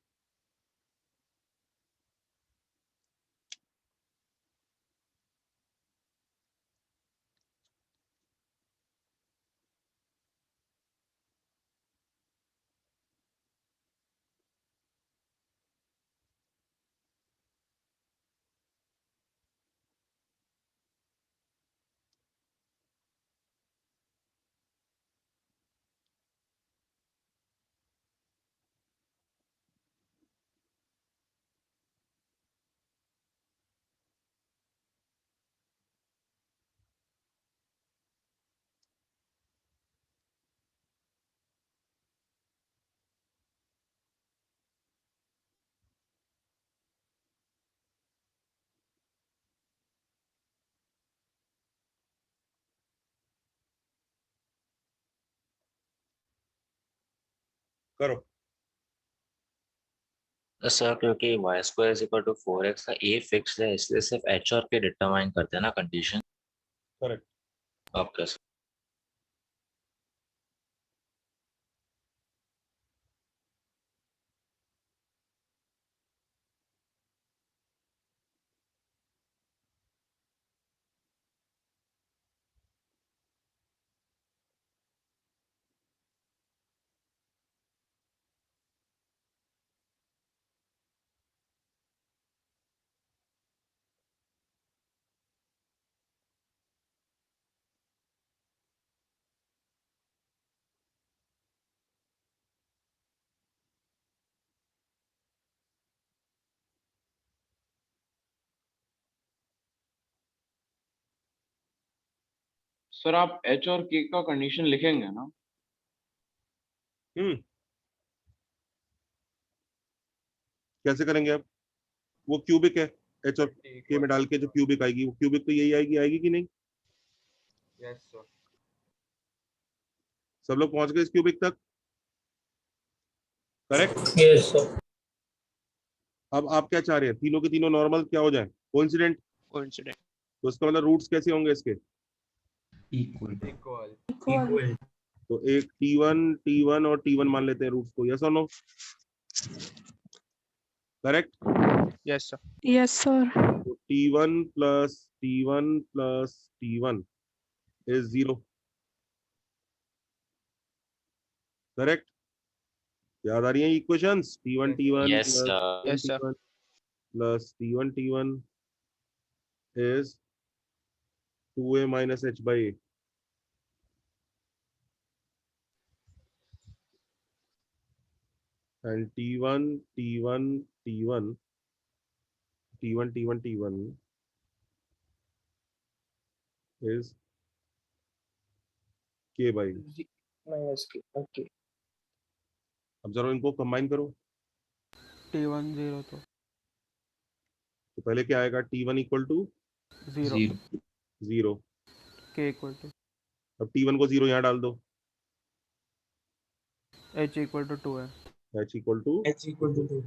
करो। सर क्योंकि y square is equal to 4x का ए फिक्स है, इसलिए सिर्फ एच और के डिटरमाइन करते हैं ना condition. Correct. Okay sir. Sir आप एच और के का कंडीशन लिखेंगे ना? कैसे करेंगे अब? वो क्यूबिक है, एच और के में डाल के जो क्यूबिक आएगी वो क्यूबिक तो यही आएगी कि नहीं? Yes sir. सब लोग पहुंच गए इस क्यूबिक तक? करेक्ट। Yes sir. अब आप क्या चाह रहे हैं, तीनों के तीनों नॉर्मल क्या हो जाए? कोइंसिडेंट। कोइंसिडेंट। तो इसका मतलब रूट्स कैसे होंगे इसके? Equal. तो एक T1 और T1 मान लेते हैं रूट्स को, यस और no? Correct. Yes sir. Yes sir. तो T1 plus T1 is 0। Correct. याद आ रही है equations? T1 yes sir. Yes sir. Plus T1 is 2a minus h by a. And T1 is k by. Minus के। ओके। अब जरा इनको कंबाइन करो। T1 0 तो तो पहले क्या आएगा? T1 equal to 0, K equal to अब T1 को 0 यहाँ डाल दो, H इक्वल टू 2 है। h equal to H equal to 2.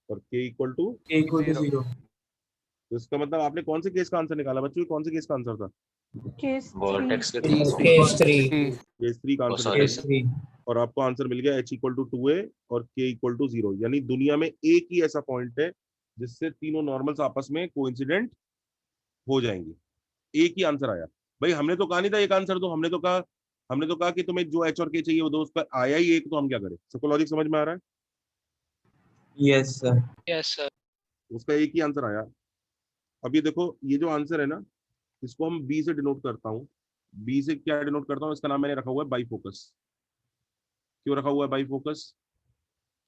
और k equal to. K equal to 0. तो इसका मतलब आपने कौन से केस का आंसर निकाला बच्चों? कौन से केस का आंसर था? वोर्टेक्स के Case केस 3। केस 3 का आंसर sorry. निकाला। Case 3. और आपको आंसर मिल गया h इक्वल टू 2a और k इक्वल टू 0। यानी दुनिया में एक ही ऐसा पॉइंट है जिससे तीनों नॉर्मल्स आपस में कोइंसिडेंट हो जाएंगे। एक ही आंसर आया। भाई हमने तो कहा नहीं था एक आंसर दो, हमने तो कहा कि तुम्हें जो h और k चाहिए वो दो, उस पर आया ही एक, तो हम क्या करें? सबको लॉजिक समझ में आ रहा है? Yes sir. Yes sir. उसका एक ही आंसर आया। अब ये देखो, ये जो आंसर है ना, इसको हम b से डिनोट करता हूँ। b से क्या डिनोट करता हूँ? इसका नाम मैंने रखा हुआ है बाई फोकस। क्यों रखा हुआ है बाई फोकस?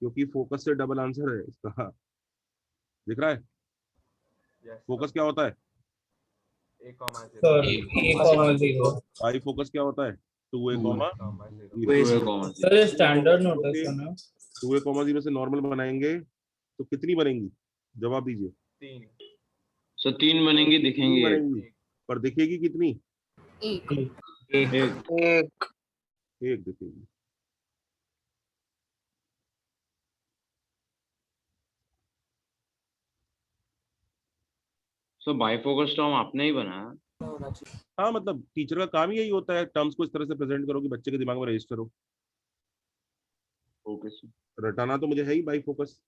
क्योंकि फोकस से डबल आंसर है इसका। दिख रहा है? फोकस क्या होता है? सर 1,0। बाई फोकस क्या होता है? 2a कॉमा सर ये स्टैंडर्ड नोटेशन है। 2a कॉमा 0 से नॉर्मल बनाएंगे तो कितनी बनेंगी? जवाब दीजिए। सर 3 बनेंगी, तीन दिखेंगी एक। बनेंगी, पर दिखेगी कितनी? एक। एक दिखेगी। सर बाइफोकस टर्म आपने ही बनाया? हाँ, मतलब टीचर का काम ही यही होता है, टर्म्स को इस तरह से प्रेजेंट करो कि बच्चे के दिमाग में रजिस्टर हो। Okay sir. रटाना तो मुझे है ही बाई फोकस।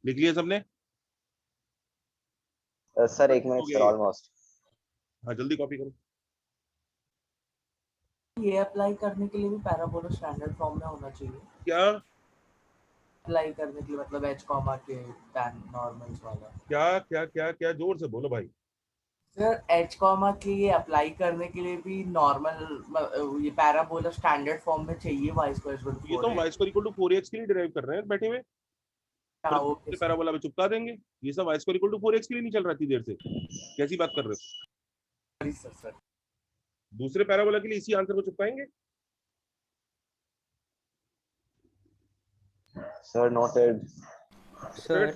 लिख लिया सबने? Sir 1 minute sir, almost. हाँ, जल्दी कॉपी करो। ये अप्लाई करने के लिए भी पैराबोला स्टैंडर्ड फॉर्म में होना चाहिए क्या? अप्लाई करने के लिए मतलब एच कॉमा के टैन नॉर्मल्स वाला। क्या क्या क्या क्या? जोर से बोलो भाई। सर एच कॉमा के ये अप्लाई करने के लिए भी नॉर्मल ये पैराबोला स्टैंडर्ड फॉर्म में चाहिए y स्क्वायर इक्वल टू ये तो हम y square equal to 4x के लिए डिराइव कर रहे हैं बैठे हुए। ओके पैराबोला में चिपका देंगे। ये सब y square equal to 4x के लिए नहीं चल रहा थी देर से। कैसी बात कर रहे हो? सर दूसरे पैराबोला के लिए इसी आंसर को चिपकाएंगे। Sir noted. सर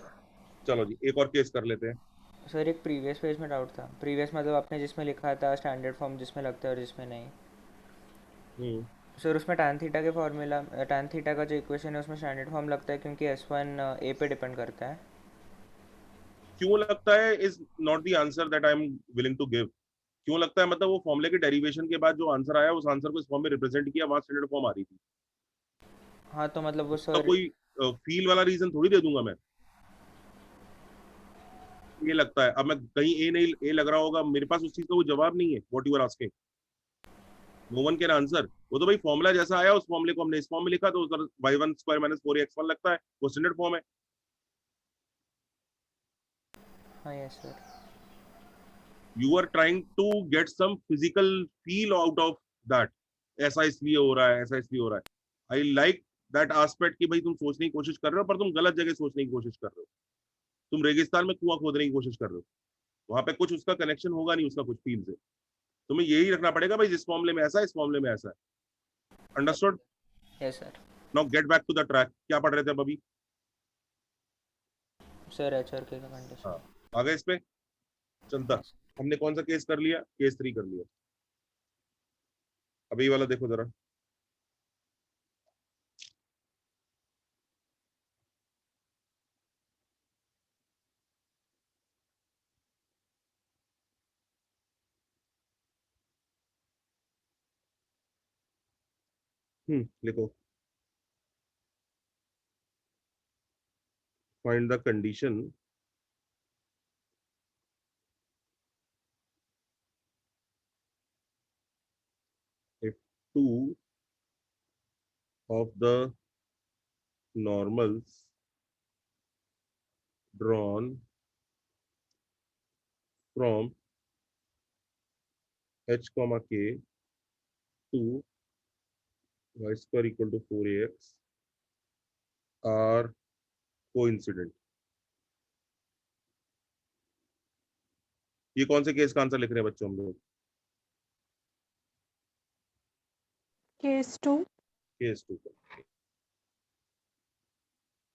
चलो जी, एक और केस कर लेते हैं। सर एक प्रीवियस पेज में डाउट था। प्रीवियस मतलब आपने जिसमें लिखा था स्टैंडर्ड फॉर्म जिसमें लगता है और जिसमें नहीं। सर उसमें tan थीटा के फॉर्मूला, tan थीटा का जो इक्वेशन है उसमें स्टैंडर्ड फॉर्म लगता है क्योंकि S1 a पे डिपेंड करता है। क्यों लगता है is not the answer that I am willing to give. क्यों लगता है मतलब वो फॉर्मूले के डेरिवेशन के बाद जो आंसर आया उस आंसर को इस फॉर्म में रिप्रेजेंट किया, वहां स्टैंडर्ड फॉर्म आ रही थी। हाँ तो मतलब वो तो सर कोई फील वाला रीजन थोड़ी दे दूंगा मैं। ये लगता है, अब मैं कहीं ए नहीं ए लग रहा होगा, मेरे पास उस चीज का कोई जवाब नहीं है। What you are asking, no one can answer. वो तो भाई फॉर्मूला जैसा आया उस फॉर्मूले को हमने इस फॉर्म में लिखा तो उधर y1 स्क्वायर माइनस 4x1 लगता है, वो स्टैंडर्ड फॉर्म है। हाँ yes sir. You are trying to get some physical feel out of that. ऐसा इसलिए हो रहा है, ऐसा इसलिए हो रहा है। आई लाइक दैट एस्पेक्ट कि भाई तुम सोचने की कोशिश कर रहे हो, पर तुम गलत जगह सोचने की कोशिश कर रहे हो। तुम रेगिस्तान में कुआं खोदने की कोशिश कर रहे हो, वहां पे कुछ उसका कनेक्शन होगा नहीं, उसका कुछ फील से। तुम्हें यही रखना पड़ेगा भाई, जिस मामले में ऐसा है इस मामले में ऐसा है। Understood? Yes sir. Now get back to the track. क्या पढ़ रहे थे अब अभी? सर एचआरके का कंडीशन। हाँ, आ गए इस पे। चलता, हमने कौन सा केस कर लिया? केस 3 कर लिया। अभी वाला देखो जरा। लिखो। Find the condition if two of the normals drawn from h comma k to y square equal to 4ax are coincident। ये कौन से केस का आंसर लिख रहे हैं बच्चों हम लोग? केस 2। केस 2 का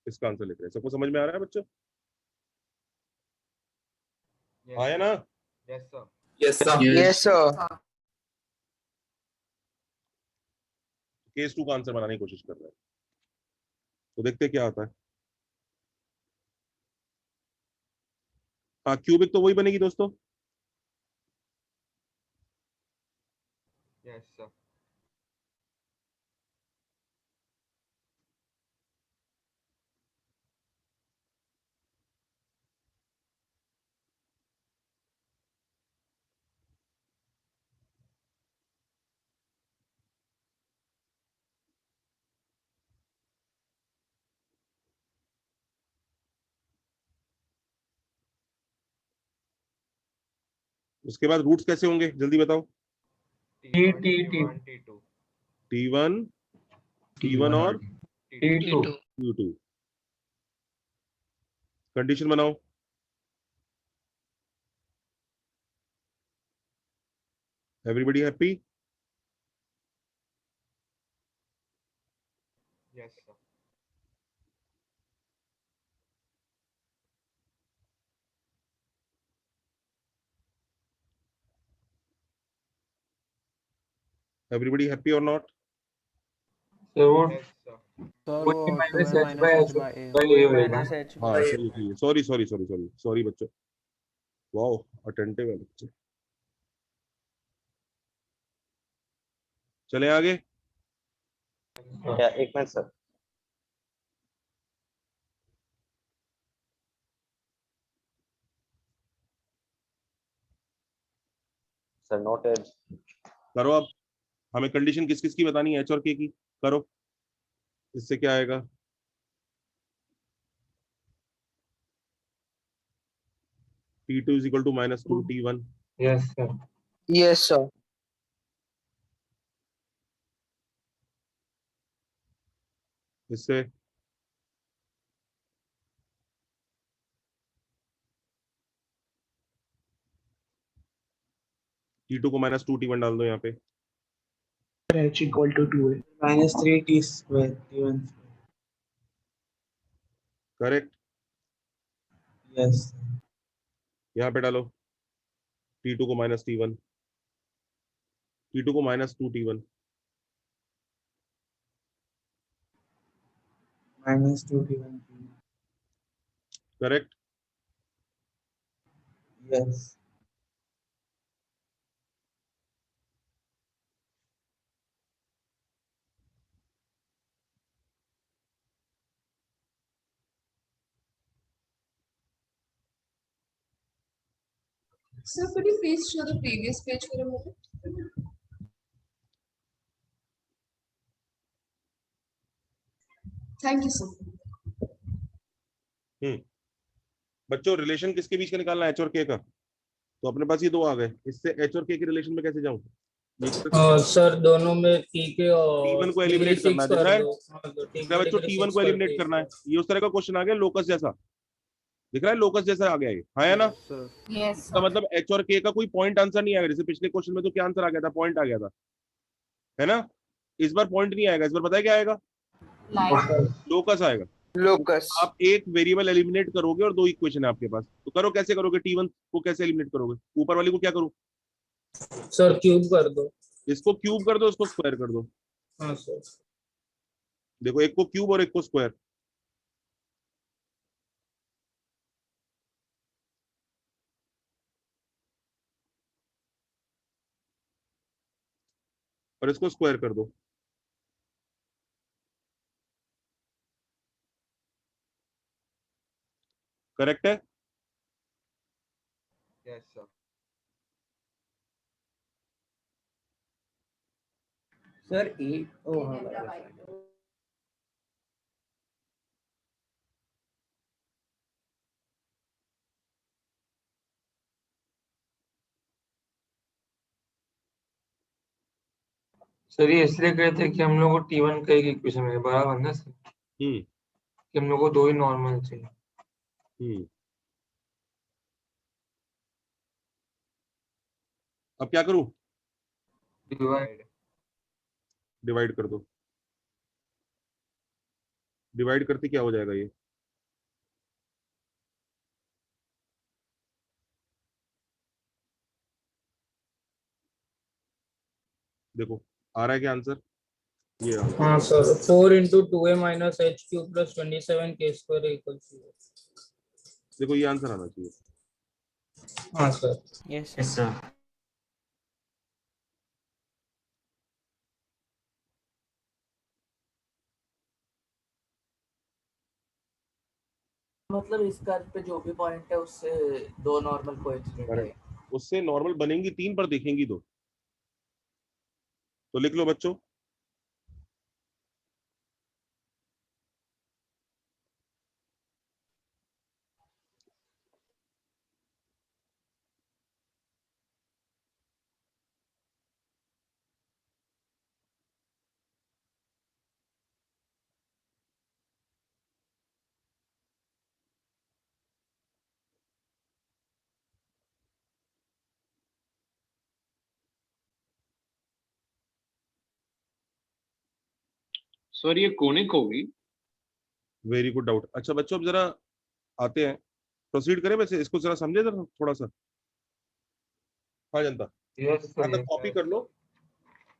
इसका आंसर लिख रहे हैं। सबको समझ में आ रहा है बच्चों? आया ना? Yes sir. Yes sir. Case 2 का आंसर बनाने की कोशिश कर रहे हैं, तो देखते क्या आता है। हाँ, क्यूबिक तो वही बनेगी दोस्तों। Yes sir. उसके बाद रूट्स कैसे होंगे जल्दी बताओ? T1 T2 T1 और T2 T2। कंडीशन बनाओ। Everybody happy? Yes, sir. Everybody happy or not? So what? Sir वो वो a two minus a h by minus h h by a by two a a होएगा। माइनस एच हाँ सही सही, सॉरी बच्चों, वाओ अटेंटिव है बच्चे। चले आगे। या एक मिनट सर। Sir noted. करो अब, हमें कंडीशन किस किस की बतानी है, एच और के की। करो, इससे क्या आएगा? T2 is equal to minus 2 T1। Yes, sir. Yes, sir. इससे T2 को minus 2 T1 डाल दो यहाँ पे। h equal to 2a minus 3t square T1 square। Correct. Yes। यहाँ पे डालो T2 को minus T1, T2 को minus 2 T1। minus 2t1। Correct. Yes। Sir, could you please show the previous page for a moment? Thank you, sir. बच्चों रिलेशन किसके बीच का निकालना है, एच और के का? तो अपने पास ये दो आ गए, इससे एच और के की रिलेशन में कैसे जाऊं? सर दोनों में के और T1 को डिग्री एलिमिनेट करना फिक्स है, दिख कर रहा है? दो। क्या बच्चों T1 को एलिमिनेट करना है, ये उस तरह का क्वेश्चन आ गया, लोकस जैसा दिख रहा है, लोकस जैसा आ गया ये, हाँ या ना? Yes, इसका मतलब एच और के का कोई पॉइंट आंसर नहीं आएगा, जैसे पिछले क्वेश्चन में तो क्या आंसर आ गया था, पॉइंट आ गया था, है ना? इस बार पॉइंट नहीं आएगा, इस बार पता है क्या आएगा? लोकस आएगा। लोकस। आप एक वेरिएबल एलिमिनेट करोगे और दो इक्वेशन है आपके पास, तो करो कैसे करोगे? T1 को कैसे एलिमिनेट करोगे? ऊपर वाली को क्या करूं? सर क्यूब कर दो। इसको क्यूब कर दो, इसको स्क्वायर कर दो। हाँ सर। देखो एक को क्यूब और एक को स्क्वायर। और इसको स्क्वायर कर दो। करेक्ट है? Yes, sir. सर ए ओ हाँ सर ये इसलिए कहते हैं कि हम लोग को T1 का एक इक्वेशन है, बराबर ना सर? कि हम लोग को दो ही नॉर्मल चाहिए। अब क्या करूं? डिवाइड। डिवाइड कर दो। डिवाइड करते क्या हो जाएगा ये? देखो आ रहा है क्या आंसर? ये आ रहा हाँ sir 4 into 2a minus h cube plus 27 k square equals 0। देखो ये आंसर आना चाहिए। हाँ सर। Yes sir. मतलब इस कर्व पे जो भी पॉइंट है उससे दो नॉर्मल कोएफिशिएंट है। उससे नॉर्मल बनेंगी तीन पर देखेंगी दो, तो लिख लो बच्चों। सर ये कोनिक होगी। Very good doubt. अच्छा बच्चों अब जरा आते हैं, प्रोसीड करें वैसे, इसको जरा समझे जरा थोड़ा सा। हाँ जनता, कॉपी कर लो,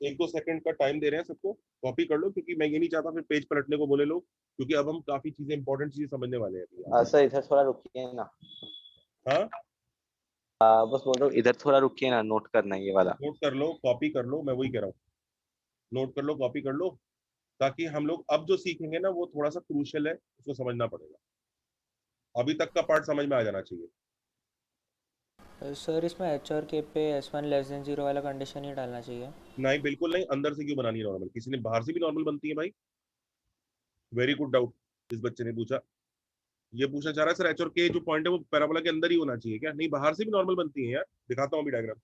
1-2 सेकंड का टाइम दे रहे हैं सबको, कॉपी कर लो, क्योंकि मैं ये नहीं चाहता फिर पेज पलटने को बोले लोग, क्योंकि अब हम काफी चीजें इंपॉर्टेंट चीजें समझने वाले हैं। सर इधर थोड़ा रुकिए ना। हाँ बस बोल रहा हूँ इधर थोड़ा रुकिए ना, नोट करना है ये वाला। नोट कर लो, कॉपी कर लो, मैं वही कह रहा हूँ, नोट कर लो, कॉपी कर लो, ताकि हम लोग अब जो सीखेंगे ना वो थोड़ा सा क्रूशियल है, उसको समझना पड़ेगा। अभी तक का पार्ट समझ में आ जाना चाहिए। सर इसमें एच और के पे S1 <0 वाला कंडीशन ही डालना चाहिए। नहीं बिल्कुल नहीं, अंदर से क्यों बनानी है नॉर्मल, किसी ने बाहर से भी नॉर्मल बनती है भाई। वेरी गुड डाउट इस बच्चे ने पूछा, ये पूछना चाह रहा है सर एच और के जो पॉइंट है वो पैराबोला के अंदर ही होना चाहिए क्या? नहीं, बाहर से भी नॉर्मल बनती है यार, दिखाता हूँ अभी डायग्राम।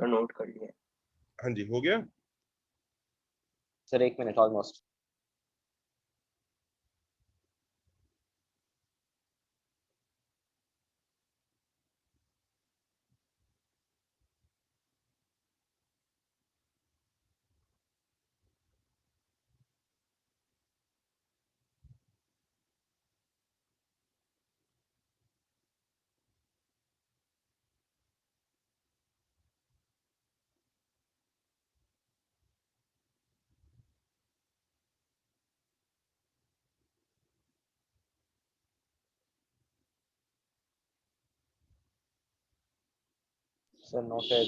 नोट कर लिया। हाँ जी हो गया sir 1 minute almost. Sir noted.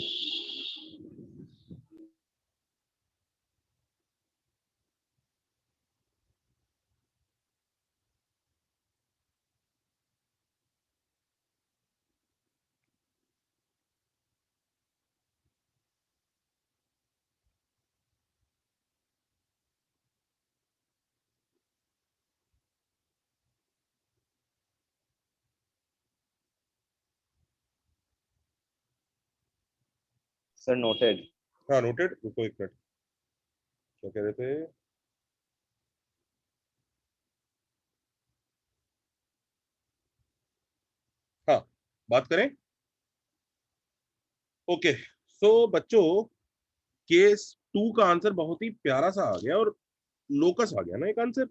Sir noted. हाँ नोटेड, रुको एक मिनट, क्या कह रहे थे? हाँ बात करें। ओके सो बच्चों, केस 2 का आंसर बहुत ही प्यारा सा आ गया, और लोकस आ गया ना एक आंसर।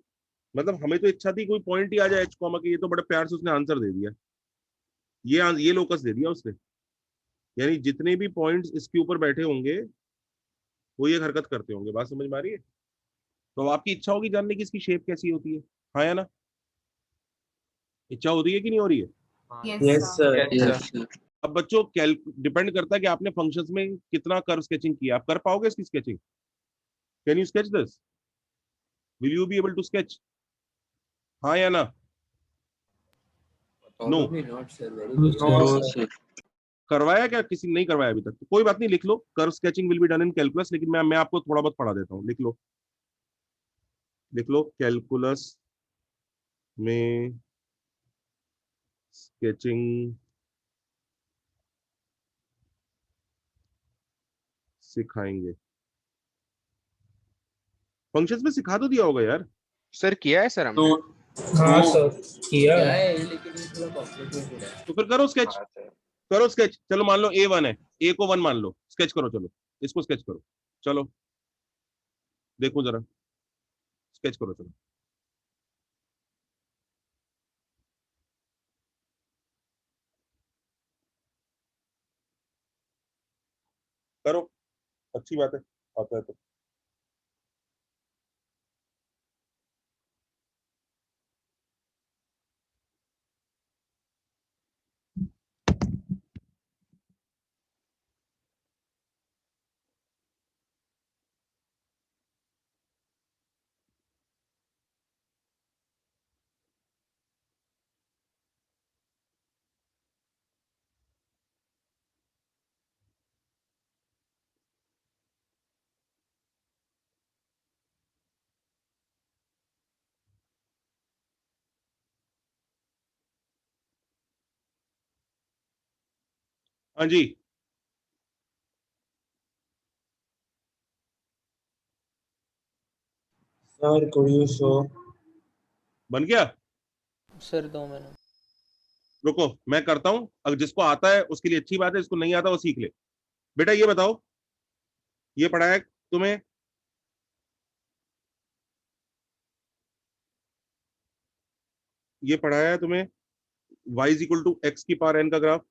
मतलब हमें तो इच्छा थी कोई पॉइंट ही आ जाए एच कॉमा की, ये तो बड़े प्यार से उसने आंसर दे दिया, ये लोकस दे दिया उसने। यानी जितने भी पॉइंट्स इसके ऊपर बैठे होंगे वो ये हरकत करते होंगे। बात समझ में आ रही है? तो अब आपकी इच्छा होगी जानने की इसकी शेप कैसी होती है, हाँ या ना? इच्छा हो रही है कि नहीं हो रही है? Yes, sir. अब बच्चों डिपेंड करता है कि आपने फंक्शंस में कितना कर्व स्केचिंग किया। आप कर पाओगे इसकी sketching? Can you sketch this? Will you be able to sketch, हाँ या ना? नो करवाया क्या किसी ने? नहीं करवाया अभी तक, तो कोई बात नहीं, लिख लो curve sketching will be done in calculus. लेकिन मैं आपको थोड़ा बहुत पढ़ा देता हूँ, लिख लो, लिख लो, कैलकुलस में स्केचिंग सिखाएंगे। फंक्शंस में सिखा तो दिया होगा यार सर किया है सर हमने। हाँ सर किया है। लेकिन ये थोड़ा कॉम्प्लिकेटेड है। तो फिर करो स्केच, करो स्केच। चलो मान लो A1 है, A को 1 मान लो, स्केच करो, चलो इसको स्केच करो, चलो देखो जरा, स्केच करो चलो। करो, अच्छी बात है, आता है तो। हाँ जी सर could you show बन गया सर 2 मिनट रुको मैं करता हूं, अगर जिसको आता है उसके लिए अच्छी बात है, जिसको नहीं आता वो सीख ले। बेटा ये बताओ, ये पढ़ा है तुम्हें ये पढ़ाया है तुम्हें y is equal to x की पावर n का graph,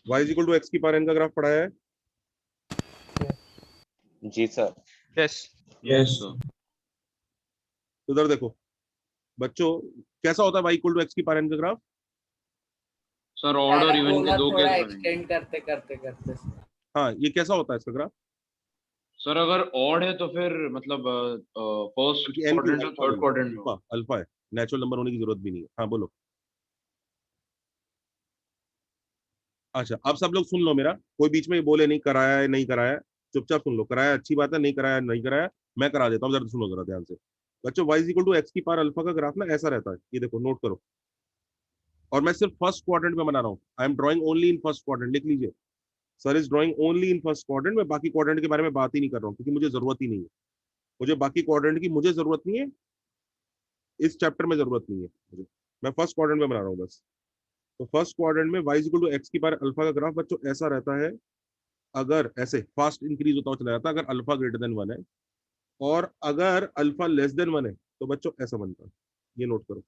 y is equal to x की पावर n का ग्राफ पढ़ाया है? जी सर। यस यस उधर देखो बच्चों, कैसा होता है y इक्वल टू एक्स की पावर n का ग्राफ? सर ऑड और इवन के दो थोड़ा केस बनेंगे। एक्सटेंड करते करते करते हाँ ये कैसा होता है इसका ग्राफ? सर अगर ऑड है तो फिर मतलब फर्स्ट क्योंकि n क्वाड्रेंट और थर्ड क्वाड्रेंट में अल्फा अल्फा है, नेचुरल नंबर होने की जरूरत भी नहीं है। हाँ बोलो। अच्छा अब सब लोग सुन लो मेरा, कोई बीच में बोले नहीं कराया है नहीं कराया है, चुपचाप सुन लो। कराया अच्छी बात है, नहीं कराया नहीं कराया मैं करा देता हूँ, जरा सुनो जरा ध्यान से। बच्चों y is equal to x की पावर अल्फा का ग्राफ ना ऐसा रहता है, ये देखो नोट करो। और मैं सिर्फ फर्स्ट क्वाड्रेंट में बना रहा हूँ, I am drawing only in first quadrant, लिख लीजिए। Sir is drawing only in first quadrant, मैं बाकी क्वाड्रेंट के बारे में बात ही नहीं कर रहा हूँ क्योंकि मुझे जरूरत ही नहीं है। मुझे बाकी क्वाड्रेंट की मुझे जरूरत नहीं है, इस चैप्टर में जरूरत नहीं है मुझे, मैं फर्स्ट क्वाड्रेंट में बना रहा हूँ बस। तो फर्स्ट क्वाड्रेंट में y is equal to x की पावर अल्फा का ग्राफ बच्चों ऐसा रहता है, अगर ऐसे फास्ट इंक्रीज होता हुआ चला जाता है अगर अल्फा ग्रेटर देन 1 है, और अगर अल्फा लेस देन 1 है तो बच्चों ऐसा बनता है, ये नोट करो।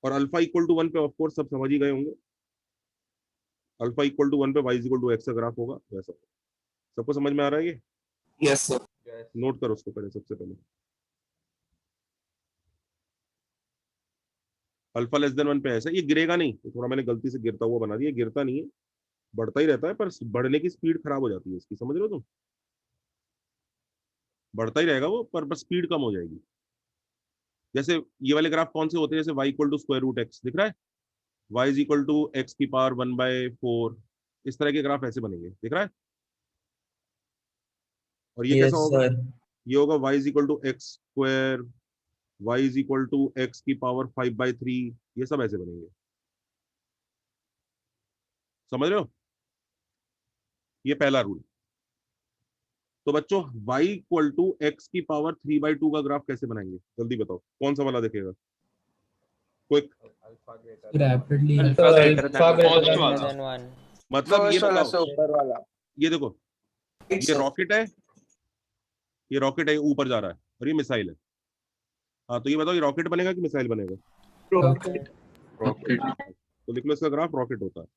और अल्फा इक्वल टू 1 पे ऑफ कोर्स सब समझ ही गए होंगे, अल्फा इक्वल टू 1 पे y is equal to x का ग्राफ होगा वैसा। सबको समझ में आ रहा है ये? Yes sir. नोट करो उसको पहले, सबसे पहले अल्फा लेस देन 1 पे ऐसा, ये गिरेगा नहीं, तो थोड़ा मैंने गलती से गिरता हुआ बना दिया, गिरता नहीं है, बढ़ता ही रहता है, पर बढ़ने की स्पीड खराब हो जाती है इसकी, समझ रहे हो तुम? बढ़ता ही रहेगा वो, पर स्पीड कम हो जाएगी। जैसे ये वाले ग्राफ कौन से होते हैं, जैसे y equal to square root x दिख रहा है, y is equal to x की पावर 1/4, इस तरह के ग्राफ ऐसे बनेंगे, दिख रहा है? और ये कैसा होगा? ये होगा y is equal to x square, y is equal to x की पावर 5/3, ये सब ऐसे बनेंगे, समझ रहे हो? ये पहला रूल। तो बच्चों y इक्वल टू एक्स की पावर 3/2 का ग्राफ कैसे बनाएंगे, जल्दी बताओ, कौन सा वाला देखेगा? Quick. Rapidly alpha greater than 1 मतलब ये फर्स्ट वाला बताओ, से ऊपर वाला। ये देखो, ये रॉकेट है, ये रॉकेट है, ऊपर जा रहा है, और ये मिसाइल है। हाँ तो ये बताओ, ये रॉकेट बनेगा कि मिसाइल बनेगा? रॉकेट। तो लिख लो इसका ग्राफ रॉकेट होता है।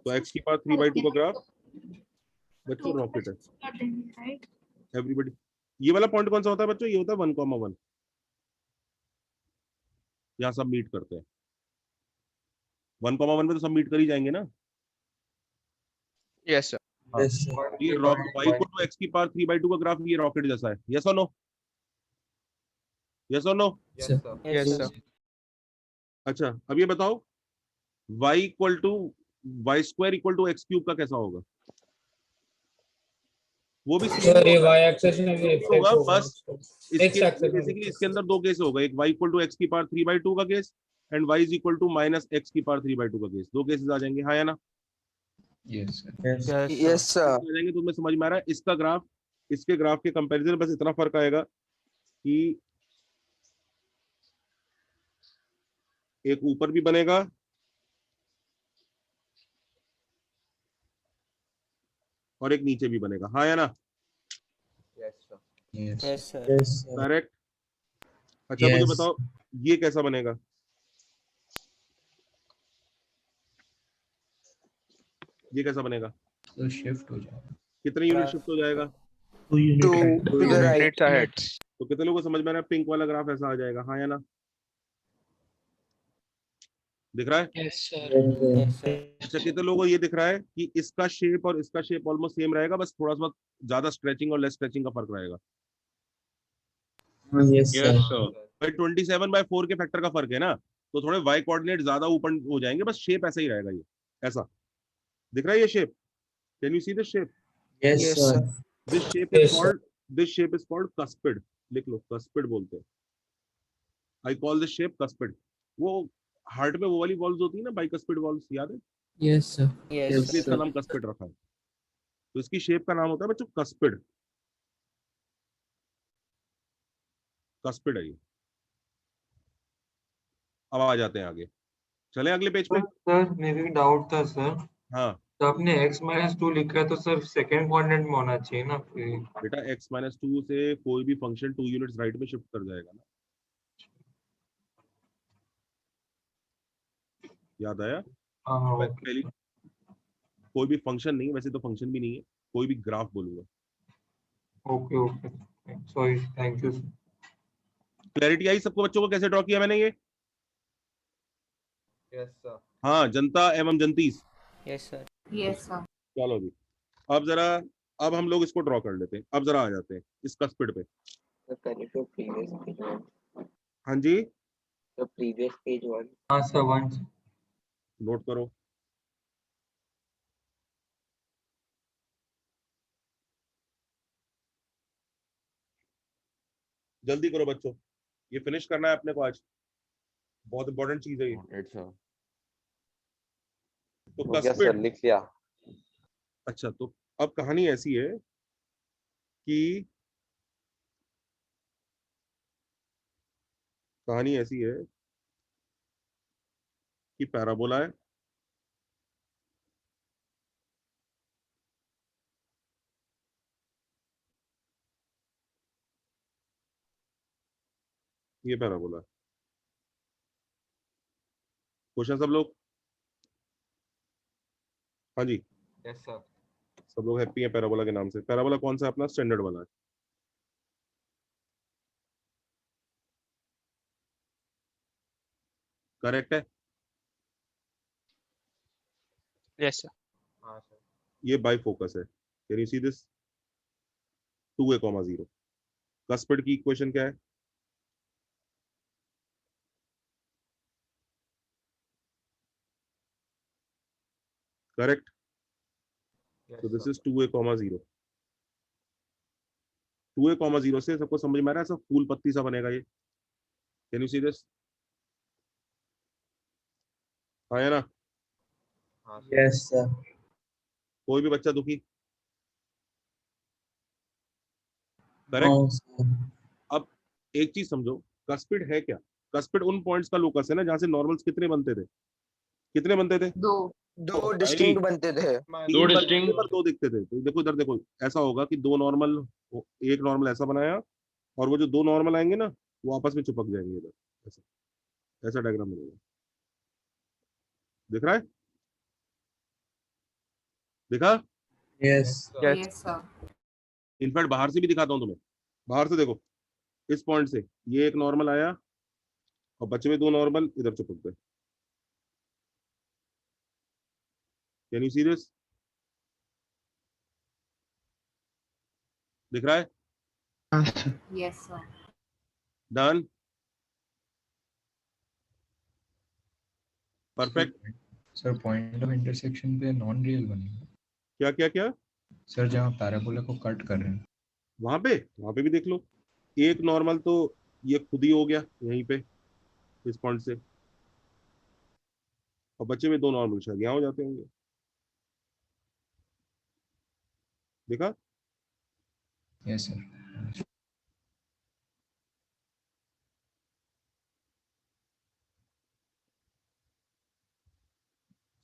तो x की पावर 3/2 का ग्राफ बच्चों रॉकेट है। एवरीबॉडी, ये वाला पॉइंट कौन सा होता है बच्चों? ये होता है 1,1, यहाँ सब मीट करते हैं। 1,1 में तो सब मीट कर ही जाएंगे ना? Yes sir. ये y इक्वल टू x की पावर 3/2 का ग्राफ ये रॉकेट जैसा है, यस और नो? यस और नो? Yes sir. अच्छा अब ये बताओ, y equal to y square equal to x cube का कैसा होगा? वो भी सर ये y एक्सिस में भी होगा, बस x एक्सिस में बेसिकली इसके अंदर दो केस होगा, एक y इक्वल टू एक्स की पावर 3/2 का case and y is equal to minus x की पावर 3/2 का केस, दो केसेस आ जाएंगे, हाँ या ना? Yes yes sir. आ जाएंगे, तो मैं समझ में आ रहा है इसका ग्राफ इसके ग्राफ के कंपैरिजन बस इतना फर्क आएगा कि एक ऊपर भी बनेगा और एक नीचे भी बनेगा, हाँ या ना? Yes sir. करेक्ट। अच्छा मुझे बताओ ये कैसा बनेगा? ये कैसा बनेगा? तो शिफ्ट हो जाएगा, कितने यूनिट शिफ्ट हो जाएगा? 2 यूनिट अहेड। तो कितने लोगों को समझ में आ रहा है? पिंक वाला ग्राफ ऐसा आ जाएगा, हाँ या ना? दिख रहा है? Yes sir. अच्छा कितने लोगों को ये दिख रहा है कि इसका शेप और इसका शेप ऑलमोस्ट सेम रहेगा, बस थोड़ा सा ज्यादा स्ट्रेचिंग और लेस स्ट्रेचिंग का फर्क रहेगा? Yes sir. भाई 27/4 के फैक्टर का फर्क है ना, तो थोड़े y कोऑर्डिनेट ज्यादा ऊपर हो जाएंगे, बस शेप ऐसा ही रहेगा, ये ऐसा दिख रहा है ये shape? Can you see this shape? Yes sir. This shape is called cuspid, लिख लो, कस्पिड बोलते हैं। I call this shape cuspid. वो हार्ट में वो वाली वॉल्व्स होती है ना, बाइकस्पिड वॉल्व्स, याद है? Yes sir. इसलिए इसका नाम कस्पिड रखा है। तो इसकी शेप का नाम होता है बच्चों कस्पिड। कस्पिड है ये। अब आ जाते हैं आगे, चले अगले पेज पे। सर मेरे एक डाउट था सर। हाँ तो आपने x-2 लिखा है तो सर सेकंड क्वाड्रेंट में होना चाहिए ना फिर। बेटा x-2 से कोई भी फंक्शन 2 यूनिट्स राइट में शिफ्ट कर जाएगा ना, याद आया? हाँ पहली कोई भी फंक्शन नहीं, वैसे तो फंक्शन भी नहीं है, कोई भी ग्राफ बोलूंगा। Okay okay sorry, thank you. Clarity आई सबको बच्चों को कैसे ड्रॉ किया मैंने ये? Yes sir. हाँ, जनता एवं जनतीस। Yes sir. Yes sir. चलो जी, अब जरा, अब हम लोग इसको ड्रॉ कर लेते हैं। अब जरा आ जाते हैं इस कस्पिड पे। हाँ जी, तो प्रीवियस पेज 1। हाँ सर 1। नोट करो। जल्दी करो बच्चों, ये फिनिश करना है अपने को आज, बहुत इंपॉर्टेंट चीज है ये। तो कस्पिड लिख लिया। अच्छा, तो अब कहानी ऐसी है कि पैराबोला है, ये पैराबोला है। क्वेश्चन सब लोग? हाँ जी, यस सर। सब लोग हैप्पी हैं पैराबोला के नाम से? पैराबोला कौन सा अपना स्टैंडर्ड वाला है? करेक्ट है? Yes sir. हाँ सर। ये बाई फोकस है। Can you see this? 2a,0। Cuspid की इक्वेशन क्या है? करेक्ट। तो दिस इज 2a,0। 2a,0 से सबको समझ में आ रहा है? सब फूल पत्ती सा बनेगा ये। Can you see this? हाँ या ना? Yes sir. कोई भी बच्चा दुखी? करेक्ट। अब एक चीज समझो, कस्पिड है क्या? कस्पिड उन पॉइंट्स का लोकस है ना जहां से नॉर्मल्स कितने बनते थे? कितने बनते थे? दो डिस्टिंक्ट बनते थे। दो डिस्टिंक्ट पर दो दिखते थे। तो देखो इधर देखो, ऐसा होगा कि दो नॉर्मल, एक नॉर्मल ऐसा बनाया, और वो जो दो नॉर्मल आएंगे ना वो आपस में चिपक जाएंगे इधर, ऐसा ऐसा डायग्राम बनेगा। दिख रहा है? दिखा? Yes yes sir. इनफैक्ट बाहर से भी दिखाता हूँ तुम्हें। बाहर से देखो, इस पॉइंट से ये एक नॉर्मल आया और बचे हुए दो नॉर्मल इधर चिपक गए। Can you see this? दिख रहा है? Yes sir. Done? Perfect. Sir point of intersection पे नॉन रियल बनेगा। क्या क्या क्या? सर जहाँ पैराबोला को कट कर रहे हैं वहां पे भी देख लो, एक नॉर्मल तो ये खुद ही हो गया यहीं पे इस पॉइंट से, और बचे हुए दो नॉर्मल शायद यहाँ हो जाते होंगे। देखा? Yes sir.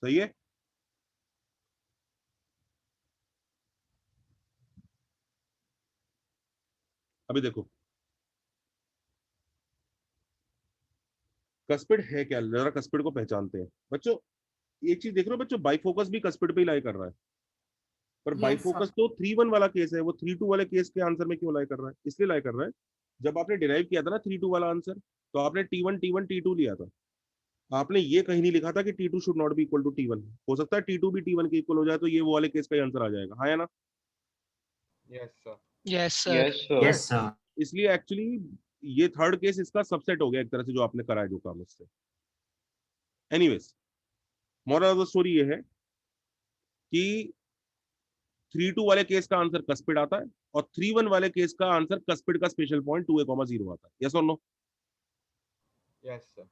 सही है? अभी देखो कस्पिड है क्या, जरा कस्पिड को पहचानते हैं बच्चों। एक चीज देख रहे हो बच्चों, बाइफोकस भी कस्पिड पे ही लाई कर रहा है, पर बाइफोकस तो 3-1 वाला केस है, वो 3-2 वाले केस के आंसर में क्यों लाई कर रहा है? इसलिए लाई कर रहा है, जब आपने डिराइव किया था ना 3-2 वाला आंसर, तो आपने T1 T1 T2 लिया था। आपने ये कहीं नहीं लिखा था कि T2 should not be equal to T1। हो सकता है T2 भी T1 के इक्वल हो जाए, तो ये वो वाले केस का आंसर आ जाएगा। हाँ या ना? Yes sir. Yes sir. Yes sir. इसलिए एक्चुअली ये थर्ड केस इसका सबसेट हो गया एक तरह से, जो आपने करा है जो काम इससे। Anyways, moral of the story ये है कि 3-2 वाले केस का आंसर कस्पिड आता है, और 3-1 वाले केस का आंसर कस्पिड का स्पेशल पॉइंट 2a,0 आता है। यस और नो? Yes sir.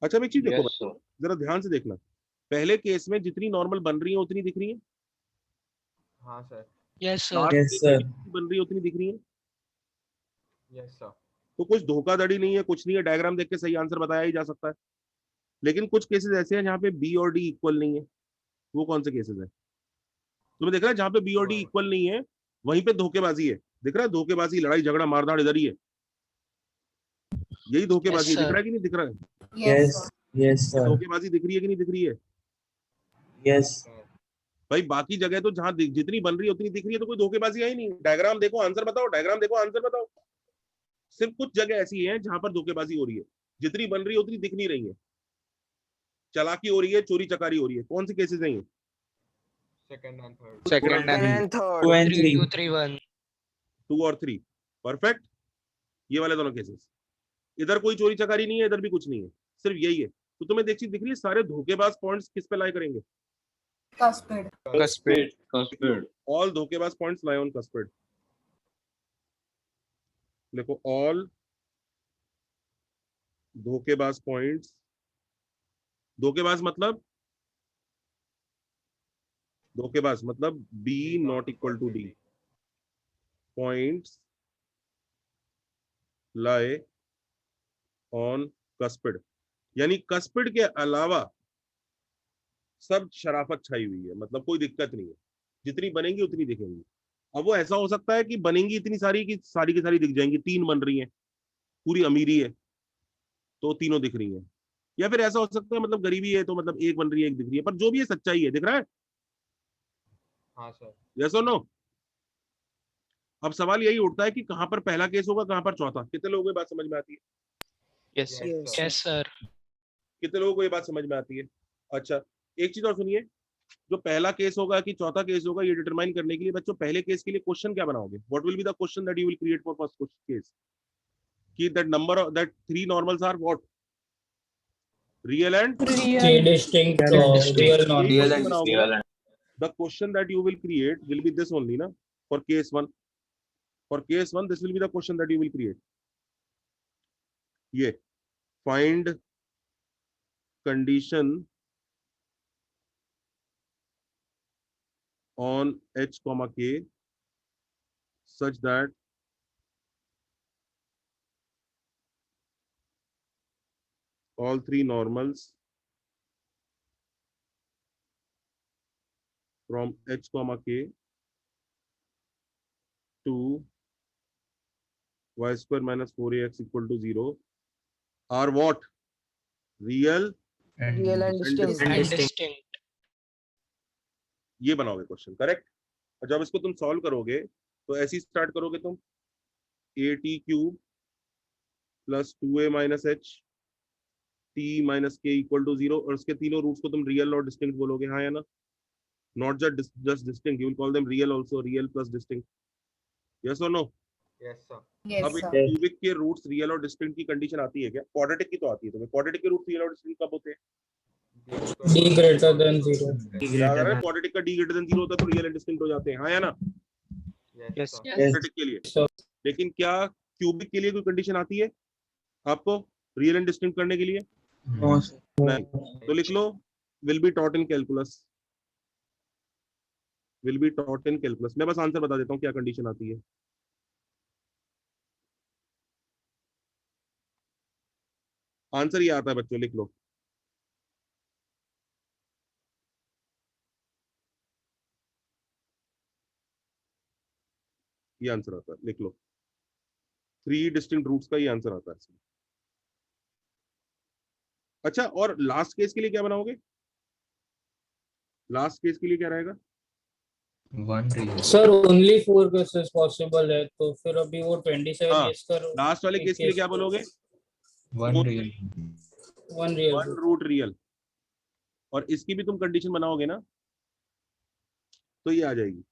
अच्छा, अब एक चीज देखो Yes, बच्चों, जरा ध्यान से देखना, पहले केस में जितनी नॉर्मल बन रही है उतनी दिख रही है, हाँ sir. Yes sir. Last Yes, case sir. में जितनी बन रही है उतनी दिख रही है, यस सर। तो कुछ धोखाधड़ी नहीं है, कुछ नहीं है, डायग्राम देख के सही आंसर बताया ही जा सकता है। लेकिन कुछ केसेस ऐसे हैं जहाँ पे बी और डी इक्वल नहीं है। वो कौन से केसेस है? तुम्हें देख रहा है जहाँ पे बी और डी इक्वल नहीं है वहीं पे धोखेबाजी है, दिख रहा है? धोखेबाजी, लड़ाई झगड़ा मारधाड़ इधर ही है, यही धोखेबाजी है। दिख रहा है कि नहीं दिख रहा है? Yes yes sir. धोखेबाजी दिख रही है कि नहीं दिख रही है? यस भाई बाकी जगह तो जहां जितनी बन रही है उतनी दिख रही है, तो कोई धोखेबाजी है ही नहीं। डायग्राम देखो आंसर बताओ, डायग्राम देखो आंसर बताओ। सिर्फ कुछ जगह ऐसी है जहां पर धोखेबाजी हो रही है, जितनी बन रही है उतनी दिख नहीं रही है, चालाकी हो रही है, चोरी चकारी हो रही है। कौन सी केसेस हैं ये? Second and third. Second and Two and three. 2 3 1 2 और 3, परफेक्ट। ये वाले दोनों केसेस, इधर कोई चोरी चकारी नहीं है, इधर भी कुछ नहीं है, सिर्फ यही है। तो तुम्हें देख दिख रही है सारे धोखेबाज पॉइंट्स किस पे लाई करेंगे? Cuspid. Cuspid. ऑल धोखेबाज पॉइंट्स लाई ऑन कस्पिड। देखो ऑल धोखेबाज पॉइंट्स, धोखेबाज मतलब b not equal to d, points lie on cuspid. यानी कस्पिड के अलावा सब शराफत छाई हुई है, मतलब कोई दिक्कत नहीं है, जितनी बनेंगी उतनी दिखेंगी। अब वो ऐसा हो सकता है कि बनेंगी इतनी सारी की सारी दिख जाएंगी, 3 बन रही हैं, पूरी अमीरी है तो तीनों दिख रही हैं, या फिर ऐसा हो सकता है मतलब गरीबी है तो मतलब एक बन रही है एक दिख रही है, पर जो भी है सच्चाई है। दिख रहा है? हाँ सर। यस और नो? अब सवाल यही उठता है कि कहां पर पहला केस होगा, कहां पर चौथा। कितने लोगों को ये बात समझ में आती है? Yes sir. कितने लोगों को ये बात समझ में आती है? अच्छा, एक चीज और सुनिए, जो पहला केस होगा कि चौथा केस होगा, ये डिटरमाइन करने के लिए बच्चों पहले केस के लिए क्वेश्चन क्या बनाओगे? What will be the question that you will create for first case? कि that number that 3 normals are what? Real and distinct, real not real and distinct. The question that you will create will be this only, na? For case 1. For case 1, this will be the question that you will create. ये find condition on h comma k such that all 3 normals from h comma k to y square minus 4ax equal to 0 are what? Real and distinct. ये बनाओगे क्वेश्चन, करेक्ट। और जब इसको तुम सॉल्व करोगे तो ऐसे ही स्टार्ट करोगे तुम, at cube plus 2a minus H t minus के इक्वल टू 0, और उसके तीनों रूट्स को तुम रियल और डिस्टिंक्ट बोलोगे, हाँ या ना? Not just distinct, you will call them real also, real plus distinct. Yes और नो? Yes sir. अब एक क्यूबिक के रूट्स रियल और डिस्टिंक्ट की कंडीशन आती है क्या? क्वाड्रेटिक की तो आती है तुम्हें। क्वाड्रेटिक के रूट्स रियल और डिस्टिंक्ट कब होते हैं? d greater than 0. क्वाड्रेटिक का d greater than 0 होता है तो रियल एंड डिस्टिंक्ट हो जाते हैं, हाँ या ना? यस क्वाड्रेटिक के लिए। लेकिन क्या क्यूबिक के लिए कोई कंडीशन आती है आपको रियल एंड डिस्टिंक्ट करने के लिए? नहीं। तो लिख लो will be taught in calculus, will be taught in calculus. मैं बस आंसर बता देता हूँ क्या कंडीशन आती है। आंसर ये आता है बच्चों, लिख लो। ये आंसर आता है, लिख लो। 3 डिस्टिंक्ट रूट्स का ये आंसर आता है इसमें। अच्छा, और लास्ट केस के लिए क्या बनाओगे? लास्ट केस के लिए क्या रहेगा? 1 real. Sir only 4 cases possible है, तो फिर अभी वो 27 हाँ, केस करो। लास्ट वाले केस के लिए क्या बोलोगे? 1 real. 1 root real. और इसकी भी तुम कंडीशन बनाओगे ना तो ये आ जाएगी।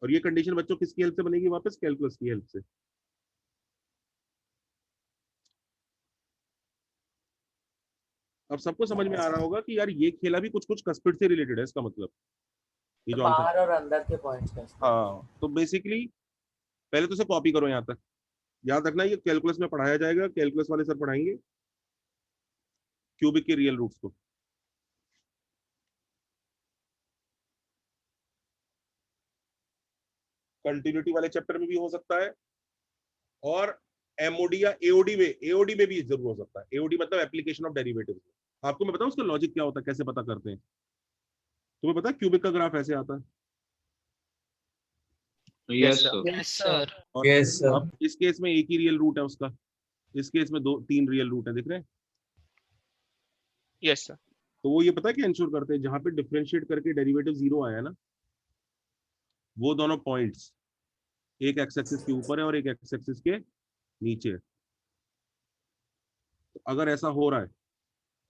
और ये कंडीशन बच्चों किसकी हेल्प से बनेगी? वापस कैलकुलस की हेल्प से। अब सबको समझ में आ रहा होगा कि यार ये खेला भी कुछ कुछ कस्पिड से रिलेटेड है, इसका मतलब ये जो बाहर और अंदर के पॉइंट्स का। हाँ, तो बेसिकली पहले तो इसे कॉपी करो यहाँ तक, याद रखना ये कैलकुलस में पढ़ाया जाएगा, कैलकुलस वाले सर पढ़ाएंगे क्यूबिक के रियल रूट्स को। कंटिन्यूटी वाले चैप्टर में भी हो सकता है, और एमओडी या एओडी में भी जरूर हो सकता है। एओडी मतलब एप्लीकेशन ऑफ डेरिवेटिव्स। आपको मैं बताऊं उसका लॉजिक क्या होता है, कैसे पता करते हैं? तुम्हें पता है क्यूबिक का ग्राफ ऐसे आता है? Yes sir. और अब इस केस में एक ही रियल रूट है उसका, इस केस में 3 रियल रूट है, दिख रहे हैं? Yes sir. तो वो ये पता है क्या इंश्योर करते हैं, जहां पे डिफरेंशिएट करके डेरिवेटिव 0 आया ना, वो दोनों पॉइंट्स एक एक्स एक्सिस के ऊपर है और एक एक्स एक्सिस के नीचे है। तो अगर ऐसा हो रहा है,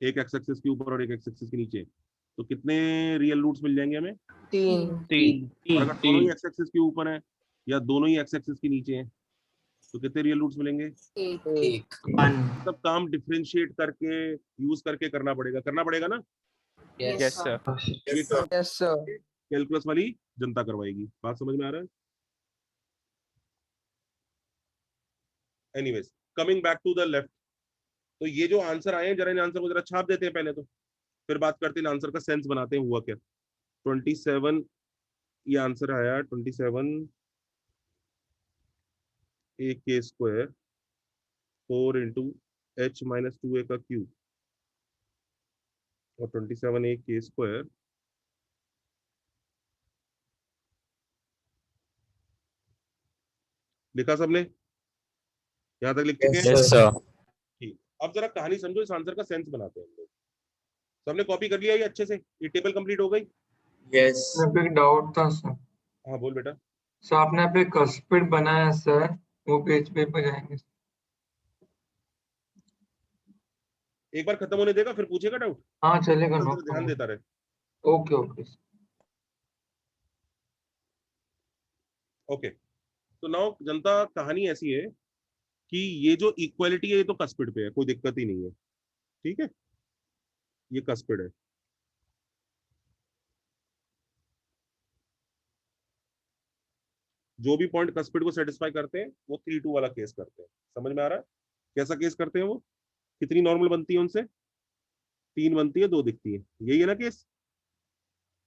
एक एक्स एक्सिस के ऊपर और एक एक्स एक्सिस के नीचे, तो कितने रियल रूट्स मिल जाएंगे हमें? 3। और अगर दोनों ही एक्स एक्सिस के ऊपर है या दोनों ही एक्स एक्सिस के नीचे हैं, तो कितने रियल रूट्स मिलेंगे? 1। सब काम डिफरेंशिएट करके यूज करके करना पड़ेगा ना? Yes sir. Yes sir. Calculus वाली जनता करवाएगी। बात समझ में आ रहा है? Anyways, coming back to the left, तो ये जो आंसर आए हैं, जरा इन आंसर को जरा छाप देते हैं पहले, तो फिर बात करते हैं आंसर का सेंस बनाते हैं हुआ क्या। 27 ये आंसर आया, 27 a k square 4 into h minus 2a का क्यूब, और 27 a k स्क्वायर लिखा सबने? यहाँ तक लिख चुके हैं? Yes sir. ठीक, अब जरा कहानी समझो, इस आंसर का सेंस बनाते हैं हम लोग। सबने कॉपी कर लिया ये अच्छे से? ये टेबल कंप्लीट हो गई? यस। एक डाउट था सर। हाँ बोल बेटा। सर आपने यहाँ पे कस्पिड बनाया सर, वो पेज पे जाएंगे? एक बार खत्म होने देगा फिर पूछेगा डाउट? हाँ चलेगा। ध्यान देता रहे। ओके ओके ओके, तो नाउ जनता कहानी ऐसी है कि ये जो इक्वालिटी है ये तो कस्पिड पे है, कोई दिक्कत ही नहीं है, ठीक है? ये कस्पिड है। जो भी पॉइंट कस्पिड को सेटिस्फाई करते हैं वो 3-2 वाला केस करते हैं। समझ में आ रहा है कैसा केस करते हैं वो? कितनी नॉर्मल बनती है उनसे? 3 बनती है, 2 दिखती है, यही है ना केस?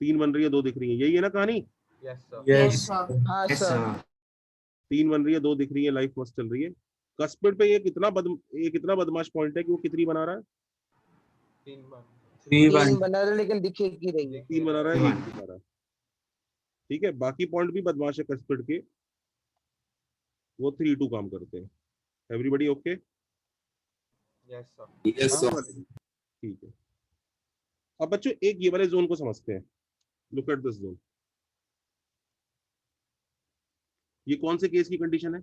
3 बन रही है, 2 दिख रही है, यही है ना कहानी? Yes sir. हाँ सर। 3 बन रही है, 2 दिख रही है, लाइफ मस्त चल रही है। कस्पिड पे ये कितना बदमाश पॉइंट है कि वो कितनी बना रहा है? 3 बना रहा है, लेकिन दिखेगी रही है। 3 बना रहा है, 1 दिखा रहा है, ठीक है? बाकी पॉइंट भी बदमाश है कस्पिड के, वो 3-2 काम करते हैं। Everybody okay? Yes sir. ठीक है। अब बच्चों एक ये वाले जोन को समझते हैं। Look at this zone. ये कौन से केस की कंडीशन है?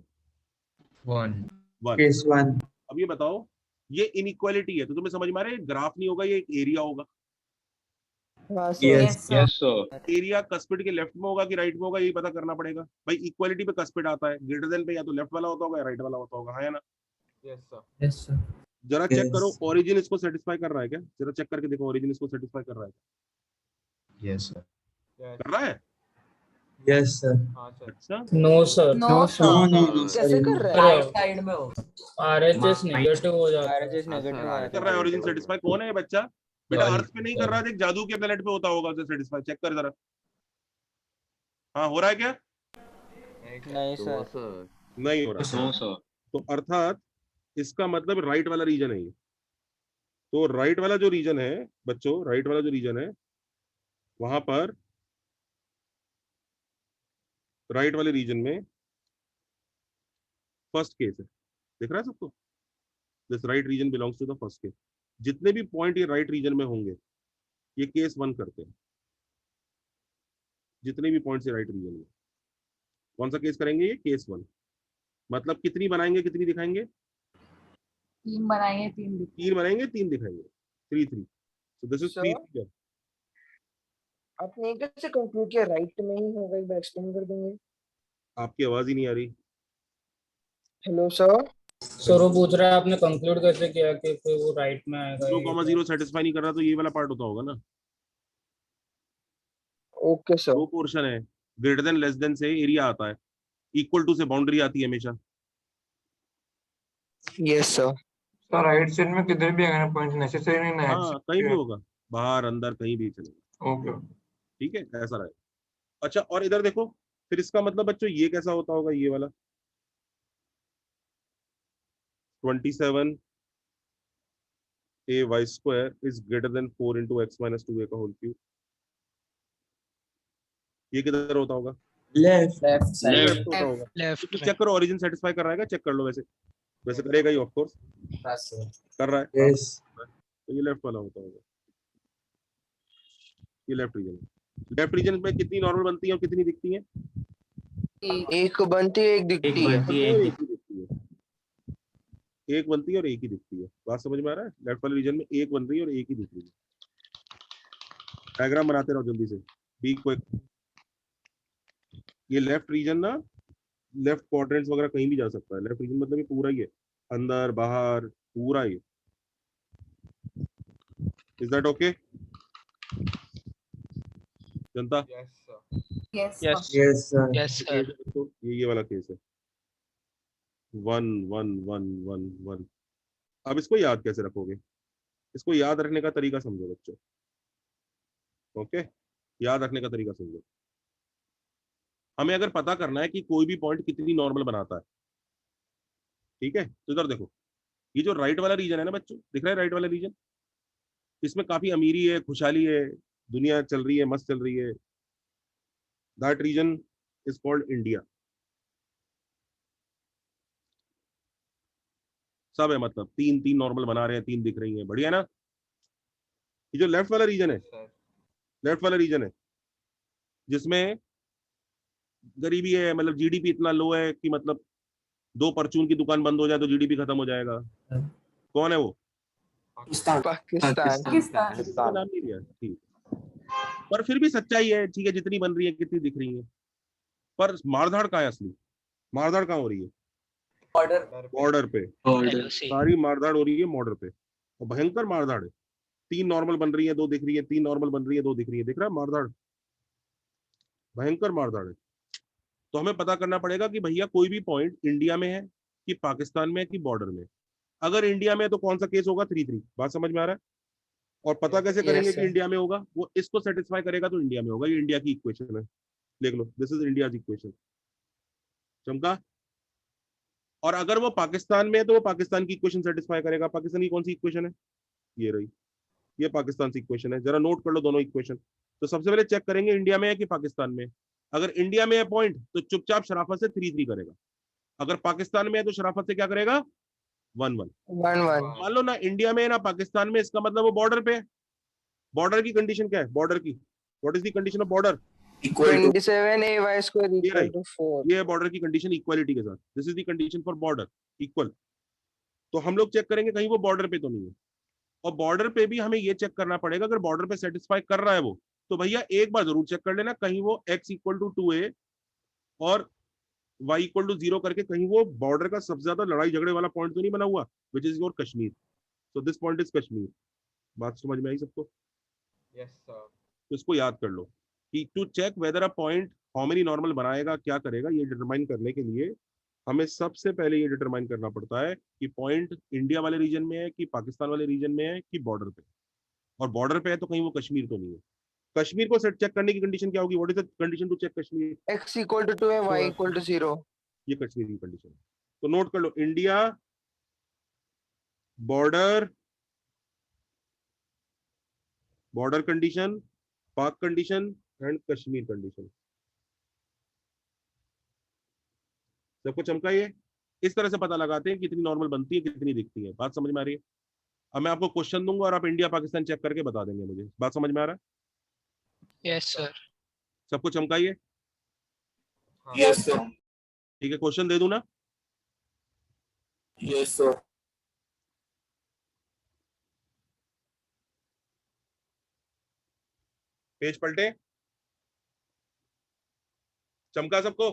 1 केस 1। अब ये बताओ, ये इनइक्वालिटी है तो तुम्हें समझ में आ रहा है, ग्राफ नहीं होगा, ये एक एरिया होगा। Yes sir. एरिया कस्पिड के लेफ्ट में होगा कि राइट में होगा, ये पता करना पड़ेगा भाई। इक्वालिटी पे कस्पिड आता है, ग्रेटर देन पे या तो लेफ्ट वाला होता होगा या राइट वाला होता होगा, हाँ या ना? Yes sir. जरा चेक करो ओरिजिन इसको सेटिस्फाई कर रहा है क्या? जरा चेक करके देखो ओरिजिन इसको सेटिस्फाई कर रहा है क्या? Yes sir. कर रहा है? Yes sir. अच्छा, नो सर। No sir. कैसे कर रहा है? साइड में हो। आरएचएस नेगेटिव हो जाता है। आरएचएस नेगेटिव कर रहा है ओरिजिन सेटिस्फाई। कौन है ये बच्चा? बेटा अर्थ पे नहीं कर रहा, देख जादू के प्लेनेट पे होता होगा उसे सेटिस्फाई। चेक कर जरा, हाँ हो रहा है क्या? नहीं सर, नहीं हो रहा। तो अर्थात इसका मतलब राइट वाला रीजन है ये। तो राइट वाला जो रीजन है बच्चों, राइट वाला जो रीजन है, वहां पर राइट वाले रीजन में फर्स्ट केस है, दिख रहा है सबको? This right region belongs to the first case. जितने भी पॉइंट ये राइट रीजन में होंगे ये केस 1 करते हैं। जितने भी पॉइंट्स ये राइट रीजन में, कौन सा केस करेंगे? ये केस 1। मतलब कितनी बनाएंगे, कितनी दिखाएंगे? 3 बनाएंगे, 3 बनाएंगे, 3 दिखाएंगे। 3-3। So this is 3-3। आपने कैसे कंक्लूड किया राइट में ही होगा? एक बार एक्सप्लेन कर देंगे? आपकी आवाज ही नहीं आ रही। Hello sir. सर वो पूछ रहा है आपने कंक्लूड कैसे किया कि फिर वो राइट में आएगा? 0,0 सेटिस्फाई नहीं कर रहा तो ये वाला पार्ट होता होगा ना। Okay sir. वो पोर्शन है, ग्रेटर देन लेस देन से एरिया आता है, इक्वल टू से बाउंड्री आती है हमेशा। Yes sir. Sir right side में किधर भी आएगा ना पॉइंट, नेसेसरी नहीं ना? हाँ कहीं भी होगा, बाहर अंदर कहीं भी चलेगा। ओके ठीक है, ऐसा रहे। अच्छा और इधर देखो, फिर इसका मतलब बच्चों ये कैसा होता होगा, ये वाला 27 ay² is greater than 4 into x minus 2a का होल क्यूब। ये किधर होता होगा? लेफ्ट लेफ्ट होता होगा। लेफ्ट तो चेक करो ओरिजिन सेटिस्फाई कर रहा है क्या, चेक कर लो। वैसे करेगा ही ऑफ कोर्स, कर रहा है। यस तो ये लेफ्ट वाला होता होगा, ये लेफ्ट रीजन है। लेफ्ट रीजन में कितनी नॉर्मल बनती है और कितनी दिखती है? एक बनती है, एक दिखती है। एक ही दिखती है, एक बनती है और एक ही दिखती है। बात समझ में आ रहा है? लेफ्ट वाले रीजन में एक बन रही है और एक ही दिख रही है। डायग्राम बनाते रहो जल्दी से, बी क्विक। ये लेफ्ट रीजन ना, लेफ्ट क्वाड्रेंट्स वगैरह कहीं भी जा सकता है। लेफ्ट रीजन मतलब ये पूरा ही है, अंदर बाहर पूरा ही। Is that okay Janata? Yes, yes yes sir yes sir. तो ये वाला केस है 1 1 1 1 1। अब इसको याद कैसे रखोगे? इसको याद रखने का तरीका समझो बच्चों। ओके, याद रखने का तरीका समझो। हमें अगर पता करना है कि कोई भी पॉइंट कितनी नॉर्मल बनाता है, ठीक है, तो इधर देखो, ये जो राइट वाला रीजन है ना बच्चों, दिख रहा है राइट वाला रीजन, इसमें काफी अमीरी है, खुशहाली है, दुनिया चल रही है, मस्त चल रही है। That region is called India. सब है, मतलब तीन तीन नॉर्मल बना रहे हैं, तीन दिख रही हैं, बढ़िया ना। ये जो लेफ्ट वाला रीजन है, लेफ्ट वाला रीजन है जिसमें गरीबी है, मतलब जीडीपी इतना लो है कि मतलब 2 परचून की दुकान बंद हो जाए तो जीडीपी खत्म हो जाएगा। कौन है वो? पाकिस्तान। इसका नाम नहीं लिया, ठीक, पर फिर भी सच्चाई है, ठीक है, जितनी बन रही है, कितनी दिख रही है, पर मारधाड़ कहाँ है असली? मारधाड़ कहाँ हो रही है? बॉर्डर पे। सारी मारधाड़ हो रही है बॉर्डर पे, और भयंकर मारधाड़ है। 3 नॉर्मल बन रही है, 2 दिख रही है, 3 नॉर्मल बन रही है, 2 दिख रही है, दिख रहा है मारधाड़, भयंकर मारधाड़ है। तो हमें पता करना पड़ेगा कि भैया कोई भी पॉइंट इंडिया में है कि पाकिस्तान में है कि बॉर्डर में। अगर इंडिया में है तो कौन सा केस होगा? 3-3। बात समझ में आ रहा है? और पता कैसे करेंगे कि इंडिया में होगा? वो इसको सेटिस्फाई करेगा तो इंडिया में होगा। ये इंडिया की इक्वेशन है, देख लो, दिस इज इंडिया की इक्वेशन। चमका? और अगर वो पाकिस्तान में है तो वो पाकिस्तान की इक्वेशन सेटिस्फाई करेगा। पाकिस्तान की कौन सी इक्वेशन है? ये रही, ये पाकिस्तान की इक्वेशन है। जरा नोट कर लो दोनों इक्वेशन। तो सबसे पहले चेक करेंगे इंडिया में है कि पाकिस्तान में। अगर इंडिया में है पॉइंट तो चुपचाप शराफत से 3-3 करेगा। अगर पाकिस्तान में है तो शराफत से क्या करेगा? 1-1। मान लो ना इंडिया में है ना पाकिस्तान में, इसका मतलब वो बॉर्डर पे है। बॉर्डर की कंडीशन क्या है? बॉर्डर की, what is the condition of border? 27 ay² equal to 4। ये है बॉर्डर की कंडीशन इक्वालिटी के साथ। This is the condition for border, equal. तो हम लोग चेक करेंगे कहीं वो बॉर्डर पे तो नहीं है। और बॉर्डर पे भी हमें ये चेक करना पड़ेगा, अगर बॉर्डर पे सेटिस्फाई कर रहा है वो, तो भैया एक बार जरूर चेक कर लेना कहीं वो x = 2a और y = 0 करके कहीं वो बॉर्डर का सबसे ज्यादा लड़ाई झगड़े वाला पॉइंट तो नहीं बना हुआ, which is your Kashmir. So this point is Kashmir. बात समझ में आई सबको? Yes sir. तो इसको याद कर लो कि to check whether a point how many normal बनाएगा, क्या करेगा, ये डिटरमाइन करने के लिए हमें सबसे पहले ये डिटरमाइन करना पड़ता है कि पॉइंट इंडिया वाले रीजन में है कि पाकिस्तान वाले रीजन में है कि बॉर्डर पे। और बॉर्डर पे है तो कहीं वो कश्मीर तो नहीं है। कश्मीर को सेट चेक करने की कंडीशन क्या होगी? What is the condition to check Kashmir? x = 2 y = 0। ये कश्मीर की कंडीशन है। तो नोट कर लो, इंडिया, बॉर्डर, बॉर्डर कंडीशन, पाक कंडीशन एंड कश्मीर कंडीशन। सबको चमका? ये इस तरह से पता लगाते हैं कितनी नॉर्मल बनती है, कितनी दिखती है। बात समझ में आ रही है? अब मैं आपको क्वेश्चन दूंगा और आप इंडिया पाकिस्तान चेक करके बता देंगे मुझे। बात समझ में आ रहा है? Yes sir. सबको चमकाइए। Yes sir. ठीक है, क्वेश्चन दे दूं ना? Yes sir. पेज पलटे। चमका सबको?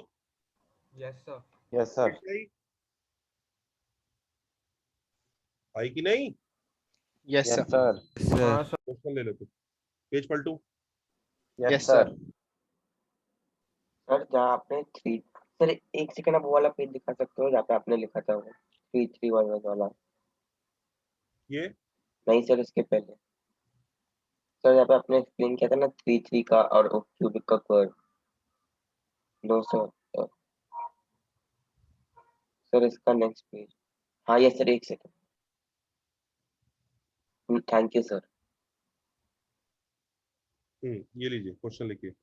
Yes sir. Yes sir. आई कि नहीं? Yes sir. क्वेश्चन ले लेते, पेज पलटू। Yes sir. सर जहाँ आपने 3, सर एक सेकंड आप वो वाला पेज दिखा सकते हो जहाँ पे आपने लिखा था वो 3-3-1 वाला? ये नहीं सर, इसके पहले सर जहाँ पे आपने एक्सप्लेन किया था ना 3-3 का और क्यूबिक का कर्व। No sir. सर इसका नेक्स्ट पेज। हाँ यस सर, एक सेकंड। Thank you sir. ये लीजिए क्वेश्चन लिखिए।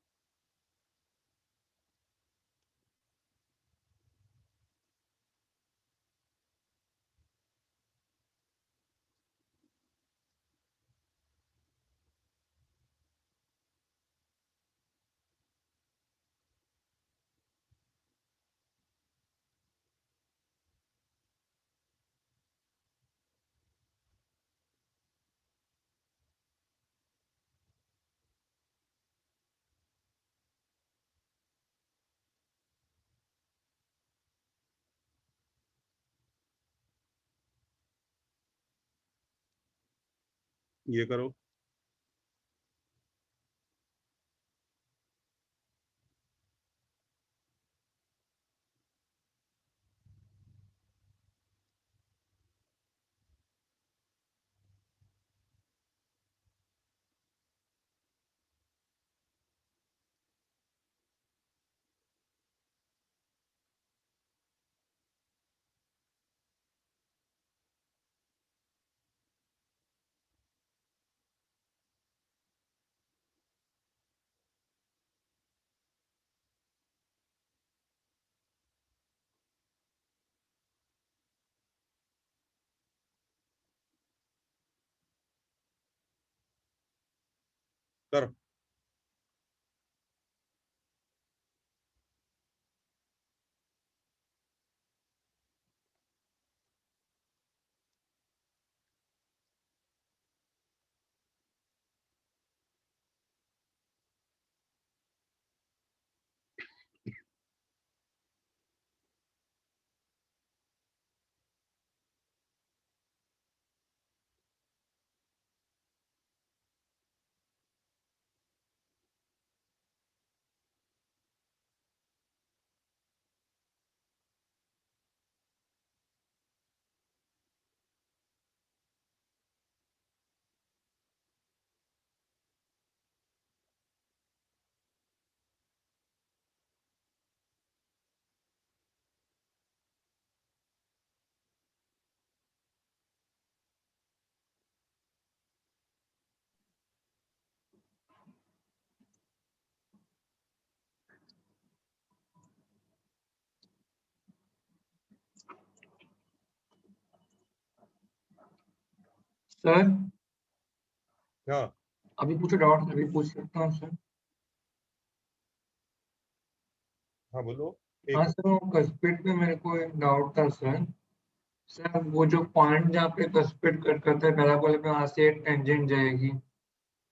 ये करो। करो। सर हाँ अभी पूछो, डाउट अभी पूछ सकता हूँ सर? हाँ बोलो। हाँ सर, वो कस्पिड पे मेरे को एक डाउट था सर। सर वो जो पॉइंट जहाँ पे कस्पिड कट करता है पैराबोला पे, वहाँ से एक टेंजेंट जाएगी,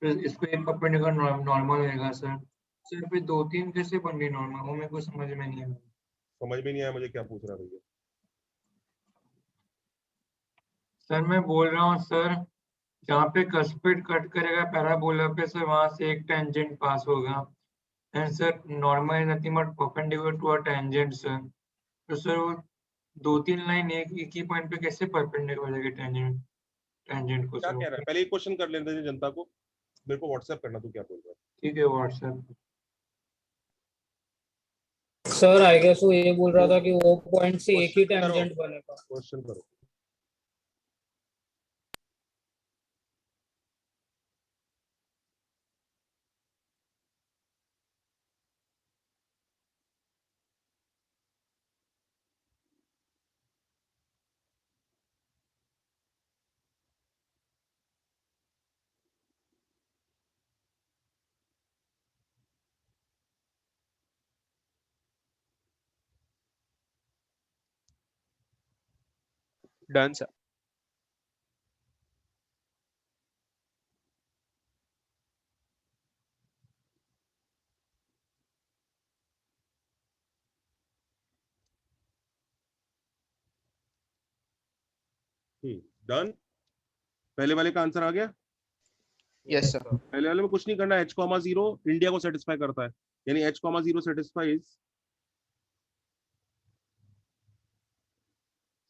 फिर इस पे एक परपेंडिकुलर नॉर्मल रहेगा सर। सर फिर दो तीन कैसे बन गई नॉर्मल, वो मेरे को समझ में नहीं आया। समझ में नहीं आया मुझे क्या पूछ रहा है भैया। सर मैं बोल रहा हूँ सर, जहाँ पे कस्पिड कट करेगा पैराबोला पे सर, वहां से एक टेंजेंट पास होगा, and sir normal is nothing but perpendicular to a tangent sir. तो सर वो दो तीन लाइन एक ही पॉइंट पे कैसे परपेंडिकुलर हो जाएगी टेंजेंट टेंजेंट को क्या सर? कह रहा है पहले एक क्वेश्चन कर लेते हैं जनता को, मेरे को व्हाट्सएप करना तू क्या बोल रहा है। ठीक है व्हाट्सएप। सर आई गेस वो ये बोल रहा था कि वो पॉइंट से एक ही क्वेश्चन करो, टेंजेंट बनेगा। क्वेश्चन करो। Done sir. डन। पहले वाले का आंसर आ गया। Yes sir. पहले वाले में कुछ नहीं करना, h, 0 इंडिया को सेटिस्फाई करता है, यानी h, 0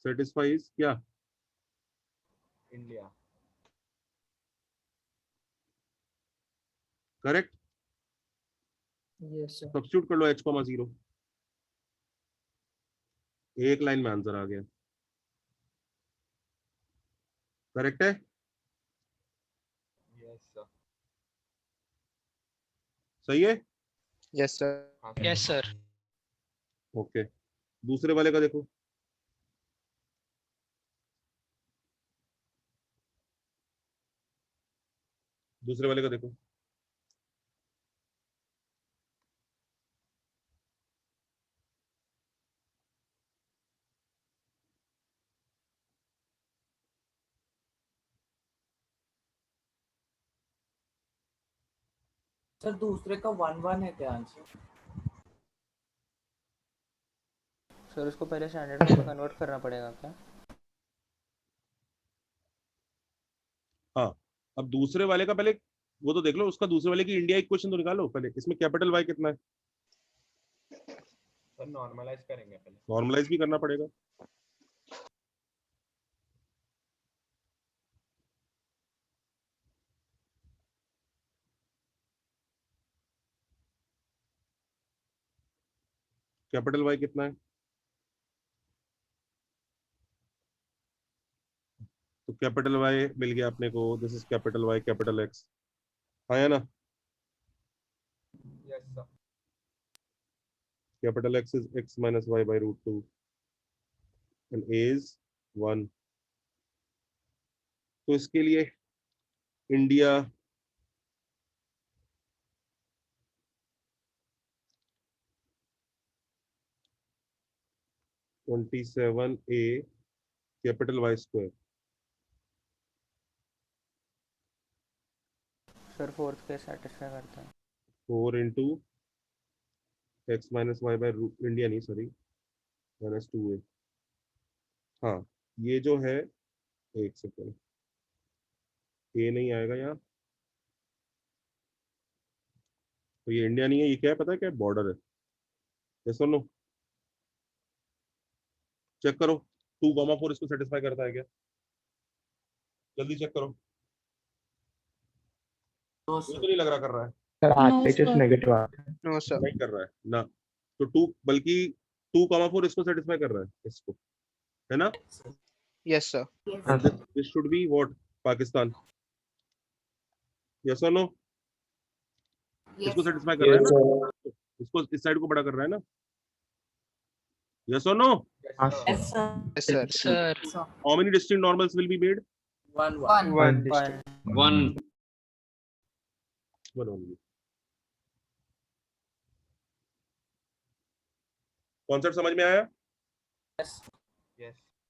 सेटिस्फाइज क्या? India. Correct. Yes sir. Substitute कर लो h, 0। एक लाइन में आंसर आ गया। करेक्ट है? Yes sir. सही है? Yes sir. Yes sir. Okay, दूसरे वाले का देखो। दूसरे वाले का देखो। सर दूसरे का 1-1 है क्या आंसर? सर उसको पहले स्टैंडर्ड फॉर्म में कन्वर्ट करना पड़ेगा क्या? हाँ, अब दूसरे वाले का पहले वो तो देख लो, उसका दूसरे वाले की इंडिया इक्वेशन तो निकालो पहले। इसमें कैपिटल वाई कितना है? सर नॉर्मलाइज करेंगे पहले। नॉर्मलाइज भी करना पड़ेगा। कैपिटल वाई कितना है? तो कैपिटल वाई मिल गया अपने को, this is capital Y capital X, हाँ या ना? Yes sir. Capital X is X minus Y by root 2 and a is 1। तो इसके लिए India (27a) capital Y square. Sir fourth के सेटिस्फाई करता है। 4 into X minus Y by root, India नहीं सॉरी, -2a। हाँ, ये जो है, एक सेकेंड, ए नहीं आएगा यहाँ, तो ये इंडिया नहीं है, ये क्या है पता है क्या? बॉर्डर है। ये सुनो, चेक करो 2,4 इसको सेटिस्फाई करता है क्या? जल्दी चेक करो। मुझे तो नहीं लग रहा कर रहा है। Sir No, RHS sir. Negative आता है। No sir. नहीं कर रहा है ना, तो 2 बल्कि 2,4 इसको सेटिस्फाई कर रहा है, इसको, है ना? Yes sir. This should be what? Pakistan. Yes और नो? इसको सेटिस्फाई कर रहा है ना, इसको इस साइड को बड़ा कर रहा है ना? यस और no? Yes sir. Sir how many distinct normals will be made? 1-1. One one. One only. Concept समझ में आया? यस।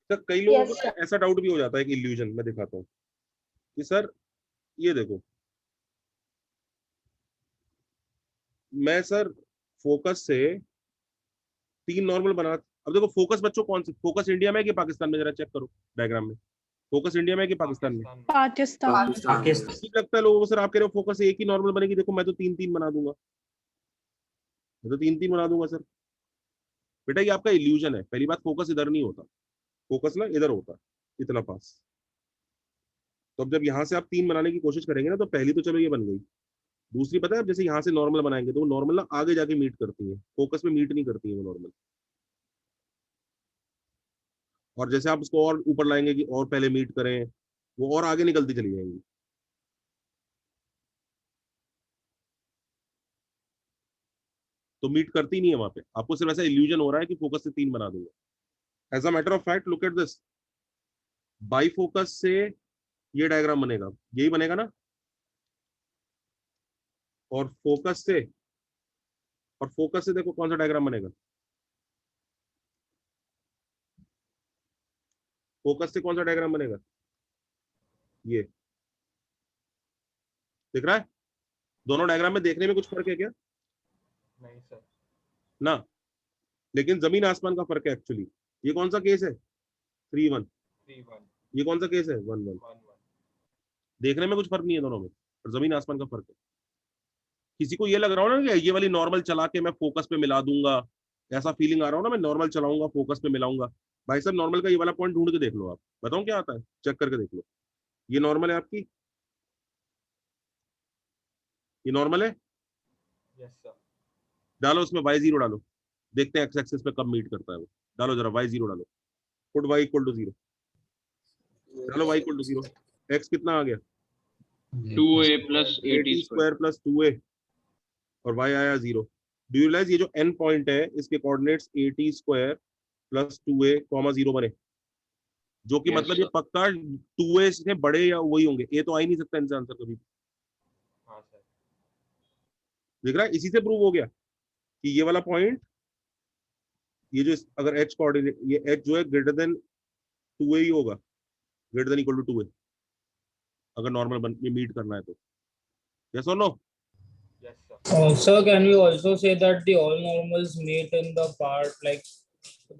सर कई लोगों को ना ऐसा डाउट भी हो जाता है कि इल्यूजन, मैं दिखाता हूँ कि सर ये देखो, मैं सर फोकस से 3 नॉर्मल बना, अब देखो फोकस बच्चों कौन सी, फोकस इंडिया में है कि पाकिस्तान में? जरा चेक करो डायग्राम में, फोकस इंडिया में है कि पाकिस्तान में? Pakistan. ठीक लगता है लोगों को सर? आप कह रहे हो फोकस एक ही नॉर्मल बनेगी, देखो मैं तो 3-3 बना दूंगा, मैं तो 3-3 बना दूंगा सर। बेटा ये आपका इल्यूजन है। पहली बात, फोकस इधर नहीं होता, फोकस ना इधर होता, इतना पास। तो अब जब यहाँ से आप 3 बनाने की कोशिश करेंगे ना, तो पहली तो चलो ये बन गई, दूसरी पता है, अब जैसे यहाँ से नॉर्मल बनाएंगे तो वो नॉर्मल ना आगे जाके मीट करती है, फोकस में मीट नहीं करती है वो नॉर्मल। और जैसे आप उसको और ऊपर लाएंगे कि और पहले मीट करें, वो और आगे निकलती चली जाएंगी। तो मीट करती नहीं है वहां पे, आपको सिर्फ ऐसा इल्यूजन हो रहा है कि फोकस से 3 बना दूंगा। As a matter of fact look at this, by focus से ये डायग्राम बनेगा, यही बनेगा ना? और फोकस से, और फोकस से देखो कौन सा डायग्राम बनेगा? फोकस से कौन सा डायग्राम बनेगा? ये दिख रहा है? दोनों डायग्राम में देखने में कुछ फर्क है क्या? नहीं सर। ना, लेकिन जमीन आसमान का फर्क है एक्चुअली। ये कौन सा केस है? 3-1। 3-1। ये कौन सा केस है? 1-1। 1-1। देखने में कुछ फर्क नहीं है दोनों में, और जमीन आसमान का फर्क है। किसी को ये लग रहा हो ना कि ये वाली नॉर्मल चला के मैं फोकस पे मिला दूंगा, ऐसा फीलिंग आ रहा हो ना, मैं नॉर्मल चलाऊंगा फोकस पे मिलाऊंगा, भाई साहब नॉर्मल का ये वाला पॉइंट ढूंढ के देख लो, आप बताओ क्या आता है, चेक करके देख लो। ये नॉर्मल है आपकी, ये नॉर्मल है, यस सर। डालो उसमें y0 डालो, देखते हैं एक्स एक्सिस पे कब मीट करता है वो। डालो जरा y 0 डालो, पुट y इक्वल टू 0, डालो y इक्वल टू 0, x कितना आ गया 2a plus 8t square plus 2a और y आया 0। डू यू रियलाइज ये जो n पॉइंट है इसके coordinates 8t square plus 2a, 0 बने, जो कि Yes, मतलब ये sir. पक्का 2a से बड़े या वही होंगे, a तो आ ही नहीं सकता इनसे आंसर कभी। हाँ सर। देख रहा है, इसी से प्रूव हो गया कि ये वाला पॉइंट, ये जो अगर h कोऑर्डिनेट, ये h जो है ग्रेटर देन 2a ही होगा, greater than equal to 2a, अगर नॉर्मल मीट करना है तो। यस और no? Yes sir. Sir, can we also say that the all normals meet in the part like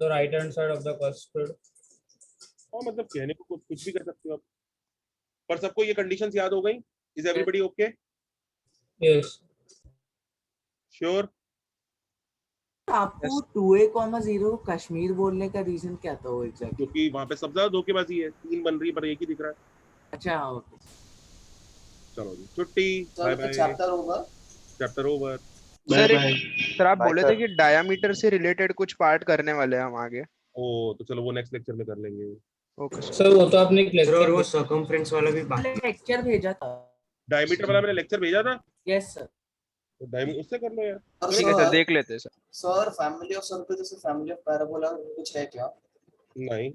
the right hand side of the cuspid? हाँ, मतलब कहने को कुछ भी कर सकते हो आप, पर सबको ये कंडीशंस याद हो गई? Is everybody okay? Yes. Sure? आपको 2a, 0 कश्मीर बोलने का रीजन क्या था वो एग्जैक्टली? क्योंकि वहां पे सबसे ज्यादा धोखेबाजी है, 3 बन रही है पर एक ही दिख रहा है। अच्छा ओके, चलो जी, छुट्टी, bye bye, chapter over. Chapter over. Sir आप Bye, बोले sir. थे कि डायामीटर से रिलेटेड कुछ पार्ट करने वाले हैं हम आगे। ओ तो चलो वो नेक्स्ट लेक्चर में कर लेंगे। Okay sir. सर वो तो आपने एक सर और लेक्चर वो सर्कमफ्रेंस वाला भी बाकी लेक्चर भेजा था। डायमीटर वाला मैंने लेक्चर भेजा था, यस सर। तो डायमीटर उससे कर लो यार। ठीक है सर, देख लेते हैं sir. Sir family of circle जैसे फैमिली ऑफ पैराबोला कुछ है क्या? नहीं